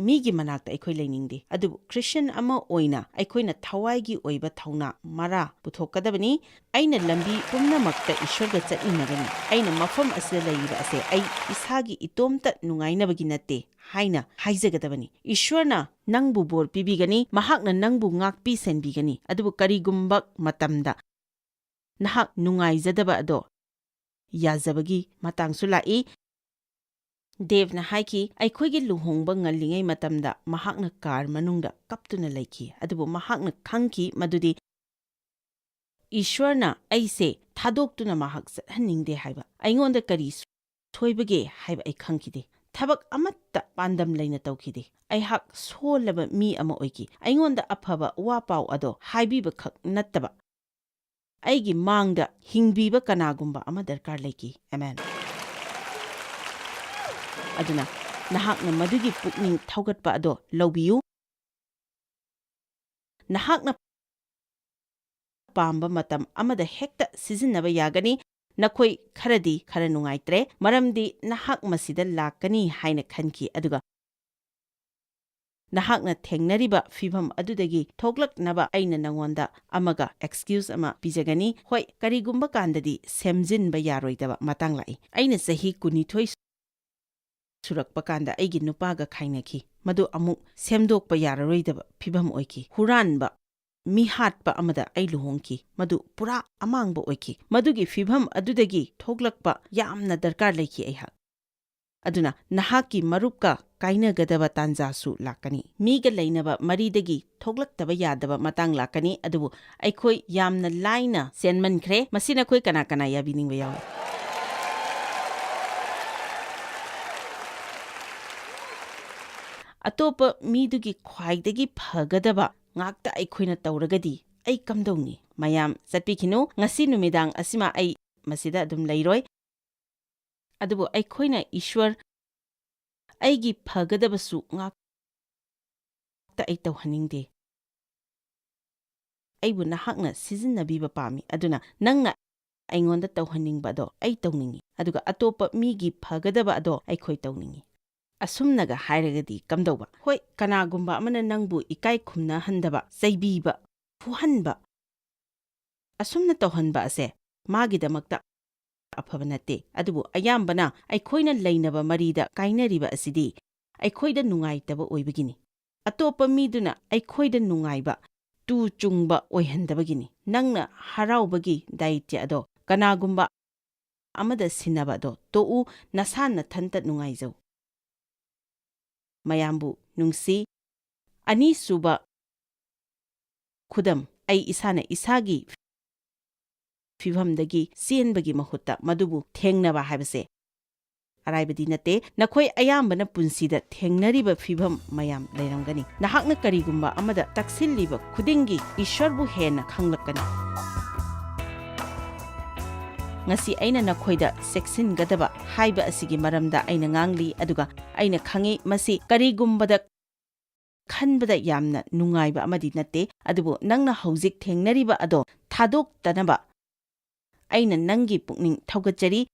[SPEAKER 1] ꯃꯤꯒꯤ ꯃꯅꯥꯛꯇ ꯑꯩꯈꯣꯏ ꯂꯩꯅꯤꯡꯗꯦ ꯑꯗꯨꯕꯨ ꯈ꯭ꯔꯤꯁꯇꯤꯌꯟ ꯑꯃ ꯑꯣꯏꯅ ꯑꯩꯈꯣꯏꯅ ꯊꯋꯥꯏꯒꯤ ꯑꯣꯏꯕ ꯊꯧꯅꯥ ꯃꯔꯥ ꯄꯨꯊꯣꯛꯀꯗꯕꯅꯤ ꯑꯩꯅ ꯂꯝꯕꯤ ꯄꯨꯝꯅꯃꯛꯇ ꯏꯁ꯭ꯋꯔꯒ ꯆꯠꯃꯤꯟꯅꯒꯅꯤ ꯑꯩꯅ ꯃꯐꯝ ꯑꯁꯤꯗ ꯂꯩꯔꯤꯕ ꯑꯁꯦ ꯑꯩ ꯏꯁꯥꯒꯤ ꯏꯇꯣꯝꯇ ꯅꯨꯡꯉꯥꯏꯅꯕꯒꯤ ꯅꯠꯇꯦ ꯍꯥꯏꯅ ꯍꯥꯏꯖꯒꯗꯕꯅꯤ ꯏꯁ꯭ꯋꯔꯅ ꯅꯪꯕꯨ ꯕꯣꯔ ꯄꯤꯕꯤꯒꯅꯤ ꯃꯍꯥꯛꯅ ꯅꯪꯕꯨ ꯉꯥꯛꯄꯤ ꯁꯦꯟꯕꯤꯒꯅꯤ ꯑꯗꯨꯕꯨ ꯀꯔꯤꯒꯨꯝꯕ ꯃꯇꯝꯗ ꯅꯍꯥꯛ ꯅꯨꯡꯉꯥꯏꯖꯗꯕ ꯑꯗꯣ ꯌꯥꯖꯕꯒꯤ ꯃꯇꯥꯡꯁꯨ ꯂꯥꯛꯏ ꯗꯦꯕꯅ ꯍꯥꯏꯈꯤ ꯑꯩꯈꯣꯏꯒꯤ ꯂꯨꯍꯣꯡꯕ ꯉꯜꯂꯤꯉꯩ ꯃꯇꯝꯗ ꯃꯍꯥꯛꯅ ꯀꯥꯔ ꯃꯅꯨꯡꯗ ꯀꯞꯇꯨꯅ ꯂꯩꯈꯤ ꯑꯗꯨꯕꯨ ꯃꯍꯥꯛꯅ ꯈꯪꯈꯤ ꯃꯗꯨꯗꯤ ꯏꯁ꯭ꯋꯔꯅ ꯑꯩꯁꯦ ꯊꯥꯗꯣꯛꯇꯨꯅ ꯃꯍꯥꯛ ꯆꯠꯍꯟꯅꯤꯡꯗꯦ ꯍꯥꯏꯕ ꯑꯩꯉꯣꯟꯗ ꯀꯔꯤ ꯁꯣꯏꯕꯒꯦ ꯍꯥꯏꯕ ꯑꯩ ꯈꯪꯈꯤꯗꯦ ꯊꯕꯛ ꯑꯃꯠꯇ ꯄꯥꯟꯗꯝ ꯂꯩꯅ ꯇꯧꯈꯤꯗꯦ ꯑꯩꯍꯥꯛ ꯁꯣꯜꯂꯕ ꯃꯤ ꯑꯃ ꯑꯣꯏꯈꯤ ꯑꯩꯉꯣꯟꯗ ꯑꯐꯕ ꯋꯥ ꯄꯥꯎ ꯑꯗꯣ ꯍꯥꯏꯕꯤꯕꯈꯛ ꯅꯠꯇꯕ ꯑꯩꯒꯤ ꯃꯥꯡꯗ ꯍꯤꯡꯕꯤꯕ ꯀꯅꯥꯒꯨꯝꯕ ꯑꯃ ꯗꯔꯀꯥꯔ ꯂꯩꯈꯤ ꯑꯃꯦꯟ ꯑꯗꯨꯅ ꯅꯍꯥꯛꯅ ꯃꯗꯨꯒꯤ ꯄꯨꯛꯅꯤꯡ ꯊꯧꯒꯠꯄ ꯑꯗꯣ ꯂꯧꯕꯤꯌꯨ ꯅꯍꯥꯛꯅ ꯄꯥꯝꯕ ꯃꯇꯝ ꯑꯃꯗ ꯍꯦꯛꯇ ꯁꯤꯖꯤꯟꯅꯕ ꯌꯥꯒꯅꯤ ꯅꯈꯣꯏ ꯈꯔꯗꯤ ꯈꯔ ꯅꯨꯡꯉꯥꯏꯇ꯭ꯔꯦ ꯃꯔꯝꯗꯤ ꯅꯍꯥꯛ ꯃꯁꯤꯗ ꯂꯥꯛꯀꯅꯤ ꯍꯥꯏꯅ ꯈꯟꯈꯤ ꯑꯗꯨꯒ ꯅꯍꯥꯛꯅ ꯊꯦꯡꯅꯔꯤꯕ ꯐꯤꯚꯝ ꯑꯗꯨꯗꯒꯤ ꯊꯣꯛꯂꯛꯅꯕ ꯑꯩꯅ ꯅꯉꯣꯟꯗ ꯑꯃꯒ ꯑꯦꯛꯁꯀ꯭ꯌꯨꯖ ꯑꯃ ꯄꯤꯖꯒꯅꯤ ꯍꯣꯏ ꯀꯔꯤꯒꯨꯝꯕ ꯀꯥꯟꯗꯗꯤ ꯁꯦꯝꯖꯤꯟꯕ ꯌꯥꯔꯣꯏꯗꯕ ꯃꯇꯥꯡ ꯂꯥꯛꯏ ꯑꯩꯅ ꯆꯍꯤ 22 ꯁꯨꯔꯛꯄ ꯀꯥꯟꯗ ꯑꯩꯒꯤ ꯅꯨꯄꯥꯒ ꯈꯥꯏꯅꯈꯤ ꯃꯗꯨ ꯑꯃꯨꯛ ꯁꯦꯝꯗꯣꯛꯄ ꯌꯥꯔꯔꯣꯏꯗꯕ ꯐꯤꯚꯝ ꯑꯣꯏꯈꯤ ꯍꯨꯔꯥꯟꯕ ꯃꯤꯍꯥꯠꯄ ꯑꯃꯗ ꯑꯩ ꯂꯨꯍꯣꯡꯈꯤ ꯃꯗꯨ ꯄꯨꯔꯥ ꯑꯃꯥꯡꯕ ꯑꯣꯏꯈꯤ ꯃꯗꯨꯒꯤ ꯐꯤꯚꯝ ꯑꯗꯨꯗꯒꯤ ꯊꯣꯛꯂꯛꯄ ꯌꯥꯝꯅ ꯗꯔꯀꯥꯔ ꯂꯩꯈꯤ ꯑꯩꯍꯥꯛ ꯑꯗꯨꯅ ꯅꯍꯥꯛꯀꯤ ꯃꯔꯨꯞꯀ ꯀꯥꯏꯅꯒꯗꯕ ꯇꯥꯟꯖꯥꯁꯨ ꯂꯥꯛꯀꯅꯤ ꯃꯤꯒ ꯂꯩꯅꯕ ꯃꯔꯤꯗꯒꯤ ꯊꯣꯛꯂꯛꯇꯕ ꯌꯥꯗꯕ ꯃꯇꯥꯡ ꯂꯥꯛꯀꯅꯤ ꯑꯗꯨꯕꯨ ꯑꯩꯈꯣꯏ ꯌꯥꯝꯅ ꯂꯥꯏꯅ ꯆꯦꯟꯃꯟꯈ꯭ꯔꯦ ꯃꯁꯤꯅ ꯑꯩꯈꯣꯏ ꯀꯅꯥ ꯌꯥꯕꯤꯅꯤꯡꯕ ꯌꯥꯎꯏ ꯑꯇꯣꯞꯄ ꯃꯤꯗꯨꯒꯤ ꯈ꯭ꯋꯥꯏꯗꯒꯤ ꯐꯒꯗꯕ ꯉꯥꯛꯇ ꯑꯩꯈꯣꯏꯅ ꯇꯧꯔꯒꯗꯤ ꯑꯩ ꯀꯝꯗꯧꯅꯤ ꯃꯌꯥꯝ ꯆꯠꯄꯤꯈꯤꯅꯨ ꯉꯁꯤ ꯅꯨꯃꯤꯗꯥꯡ ꯑꯁꯤꯃ ꯑꯩ ꯃꯁꯤꯗ ꯑꯗꯨꯝ ꯂꯩꯔꯣꯏ ꯑꯗꯨꯕꯨ ꯑꯩꯈꯣꯏꯅ ꯏꯁ꯭ꯋꯔ ꯑꯩꯒꯤ ꯐꯒꯗꯕꯁꯨ ꯉꯥꯛꯇ ꯑꯩ ꯇꯧꯍꯟꯅꯤꯡꯗꯦ ꯑꯩꯕꯨ ꯅꯍꯥꯛꯅ ꯁꯤꯖꯤꯟꯅꯕꯤꯕ ꯄꯥꯝꯃꯤ ꯑꯗꯨꯅ ꯅꯪꯅ ꯑꯩꯉꯣꯟꯗ ꯇꯧꯍꯟꯅꯤꯡꯕ ꯑꯗꯣ ꯑꯩ ꯇꯧꯅꯤꯡꯉꯤ ꯑꯗꯨꯒ ꯑꯇꯣꯞꯄ ꯃꯤꯒꯤ ꯐꯒꯗꯕ ꯑꯗꯣ ꯑꯩꯈꯣꯏ ꯇꯧꯅꯤꯡꯉꯤ ꯑꯁꯨꯝꯅꯒ ꯍꯥꯏꯔꯒꯗꯤ ꯀꯝꯗꯧꯕ ꯍꯣꯏ ꯀꯅꯥꯒꯨꯝꯕ ꯑꯃꯅ ꯅꯪꯕꯨ ꯏꯀꯥꯏ ꯈꯨꯝꯅꯍꯟꯗꯕ ꯆꯩꯕꯤꯕ ꯐꯨꯍꯟꯕ ꯑꯁꯨꯝꯅ ꯇꯧꯍꯟꯕ ꯑꯁꯦ ꯃꯥꯒꯤꯗꯃꯛꯇ ꯑꯐꯕ ꯅꯠꯇꯦ ꯑꯗꯨꯕꯨ ꯑꯌꯥꯝꯕꯅ ꯑꯩꯈꯣꯏꯅ ꯂꯩꯅꯕ ꯃꯔꯤꯗ ꯀꯥꯏꯅꯔꯤꯕ ꯑꯁꯤꯗꯤ ꯑꯩꯈꯣꯏꯗ ꯅꯨꯡꯉꯥꯏꯇꯕ ꯑꯣꯏꯕꯒꯤꯅꯤ ꯑꯇꯣꯞꯄ ꯃꯤꯗꯨꯅ ꯑꯩꯈꯣꯏꯗ ꯅꯨꯡꯉꯥꯏꯕ ꯇꯨ ꯆꯨꯡꯕ ꯑꯣꯏꯍꯟꯗꯕꯒꯤꯅꯤ ꯅꯪꯅ ꯍꯔꯥꯎꯕꯒꯤ ꯗꯥꯏꯇ꯭ꯌ ꯑꯗꯣ ꯀꯅꯥꯒꯨꯝꯕ ꯑꯃꯗ ꯁꯤꯟꯅꯕ ꯑꯗꯣ ꯇꯣꯛꯎ ꯅꯁꯥ ꯅꯊꯟꯇ ꯅꯨꯡꯉꯥꯏꯖꯧ ꯃꯌꯥꯝꯕꯨ ꯅꯨꯡꯁꯤ ꯑꯅꯤꯁꯨꯕ ꯈꯨꯗꯝ ꯑꯩ ꯏꯁꯥꯅ ꯏꯁꯥꯒꯤ ꯐꯤꯚꯝꯗꯒꯤ ꯆꯦꯟꯕꯒꯤ ꯃꯍꯨꯠꯇ ꯃꯗꯨꯕꯨ ꯊꯦꯡꯅꯕ ꯍꯥꯏꯕꯁꯦ ꯑꯔꯥꯏꯕꯗꯤ ꯅꯠꯇꯦ ꯅꯈꯣꯏ ꯑꯌꯥꯝꯕꯅ ꯄꯨꯟꯁꯤꯗ ꯊꯦꯡꯅꯔꯤꯕ ꯐꯤꯚꯝ ꯃꯌꯥꯝ ꯂꯩꯔꯝꯒꯅꯤ ꯅꯍꯥꯛꯅ ꯀꯔꯤꯒꯨꯝꯕ ꯑꯃꯗ ꯇꯛꯁꯤꯜꯂꯤꯕ ꯈꯨꯗꯤꯡꯒꯤ ꯏꯁ꯭ꯋꯔꯕꯨ ꯍꯦꯟꯅ ꯈꯪꯂꯛꯀꯅꯤ ꯉꯁꯤ ꯑꯩꯅ ꯅꯈꯣꯏꯗ ꯆꯦꯛꯁꯤꯟꯒꯗꯕ ꯍꯥꯏꯕ ꯑꯁꯤꯒꯤ ꯃꯔꯝꯗ ꯑꯩꯅ ꯉꯥꯡꯂꯤ ꯑꯗꯨꯒ ꯑꯩꯅ ꯈꯪꯏ ꯃꯁꯤ ꯀꯔꯤꯒꯨꯝꯕꯗ ꯈꯟꯕꯗ ꯌꯥꯝꯅ ꯅꯨꯡꯉꯥꯏꯕ ꯑꯃꯗꯤ ꯅꯠꯇꯦ ꯑꯗꯨꯕꯨ ꯅꯪꯅ ꯍꯧꯖꯤꯛ ꯊꯦꯡꯅꯔꯤꯕ ꯑꯗꯣ ꯊꯥꯗꯣꯛꯇꯅꯕ ꯑꯩꯅ ꯅꯪꯒꯤ ꯄꯨꯛꯅꯤꯡ ꯊꯧꯒꯠꯆꯔꯤ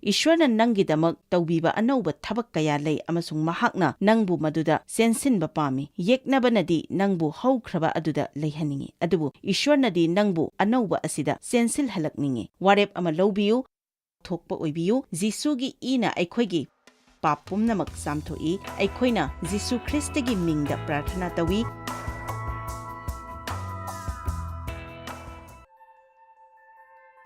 [SPEAKER 1] ꯏꯁ꯭ꯋꯔꯅ ꯅꯪꯒꯤꯗꯃꯛ ꯇꯧꯕꯤꯕ ꯑꯅꯧꯕ ꯊꯕꯛ ꯀꯌꯥ ꯂꯩ ꯑꯃꯁꯨꯡ ꯃꯍꯥꯛꯅ ꯅꯪꯕꯨ ꯃꯗꯨꯗ ꯆꯦꯟꯁꯤꯟꯕ ꯄꯥꯝꯃꯤ ꯌꯦꯛꯅꯕꯅꯗꯤ ꯅꯪꯕꯨ ꯍꯧꯈ꯭ꯔꯕ ꯑꯗꯨꯗ ꯂꯩꯍꯟꯅꯤꯡꯉꯤ ꯑꯗꯨꯕꯨ ꯏꯁ꯭ꯋꯔꯅꯗꯤ ꯅꯪꯕꯨ ꯑꯅꯧꯕ ꯑꯁꯤꯗ ꯆꯦꯟꯁꯤꯜꯍꯜꯂꯛꯅꯤꯡꯉꯤ ꯋꯥꯔꯦꯞ ꯑꯃ ꯂꯧꯕꯤꯌꯨ ꯊꯣꯛꯄ ꯑꯣꯏꯕꯤꯌꯨ ꯖꯤꯁꯨꯒꯤ ꯏꯅ ꯑꯩꯈꯣꯏꯒꯤ पाप पुम्नमक सामथोई अखोइना जिसु ख्रिस्टगी मिंगदा प्रार्थना Tawi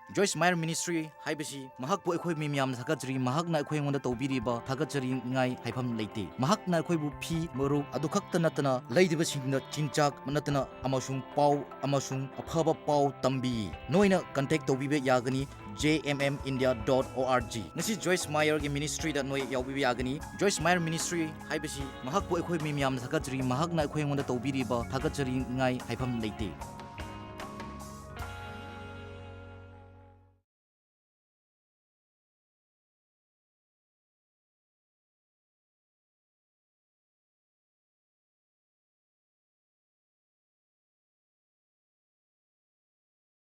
[SPEAKER 2] Joyce Meyer Ministry haibasi mahakpu ekhoi mimyam thakajri mahakna ekhoi ngonda tawbiriba thakajri ngai haifam leite mahakna ekhoi bu phi moru adu khakta natana leidiba singna chinchak natana amasung pau amasung aphaba pau tambi noina contact tawbibe yagani jmmindia.org ngasi Joyce Meyer gi ministry da noi yawbibe yagani Joyce Meyer Ministry haibasi mahakpu ekhoi mimyam thakajri mahakna ekhoi ngonda tawbiriba thakajri ngai haifam leite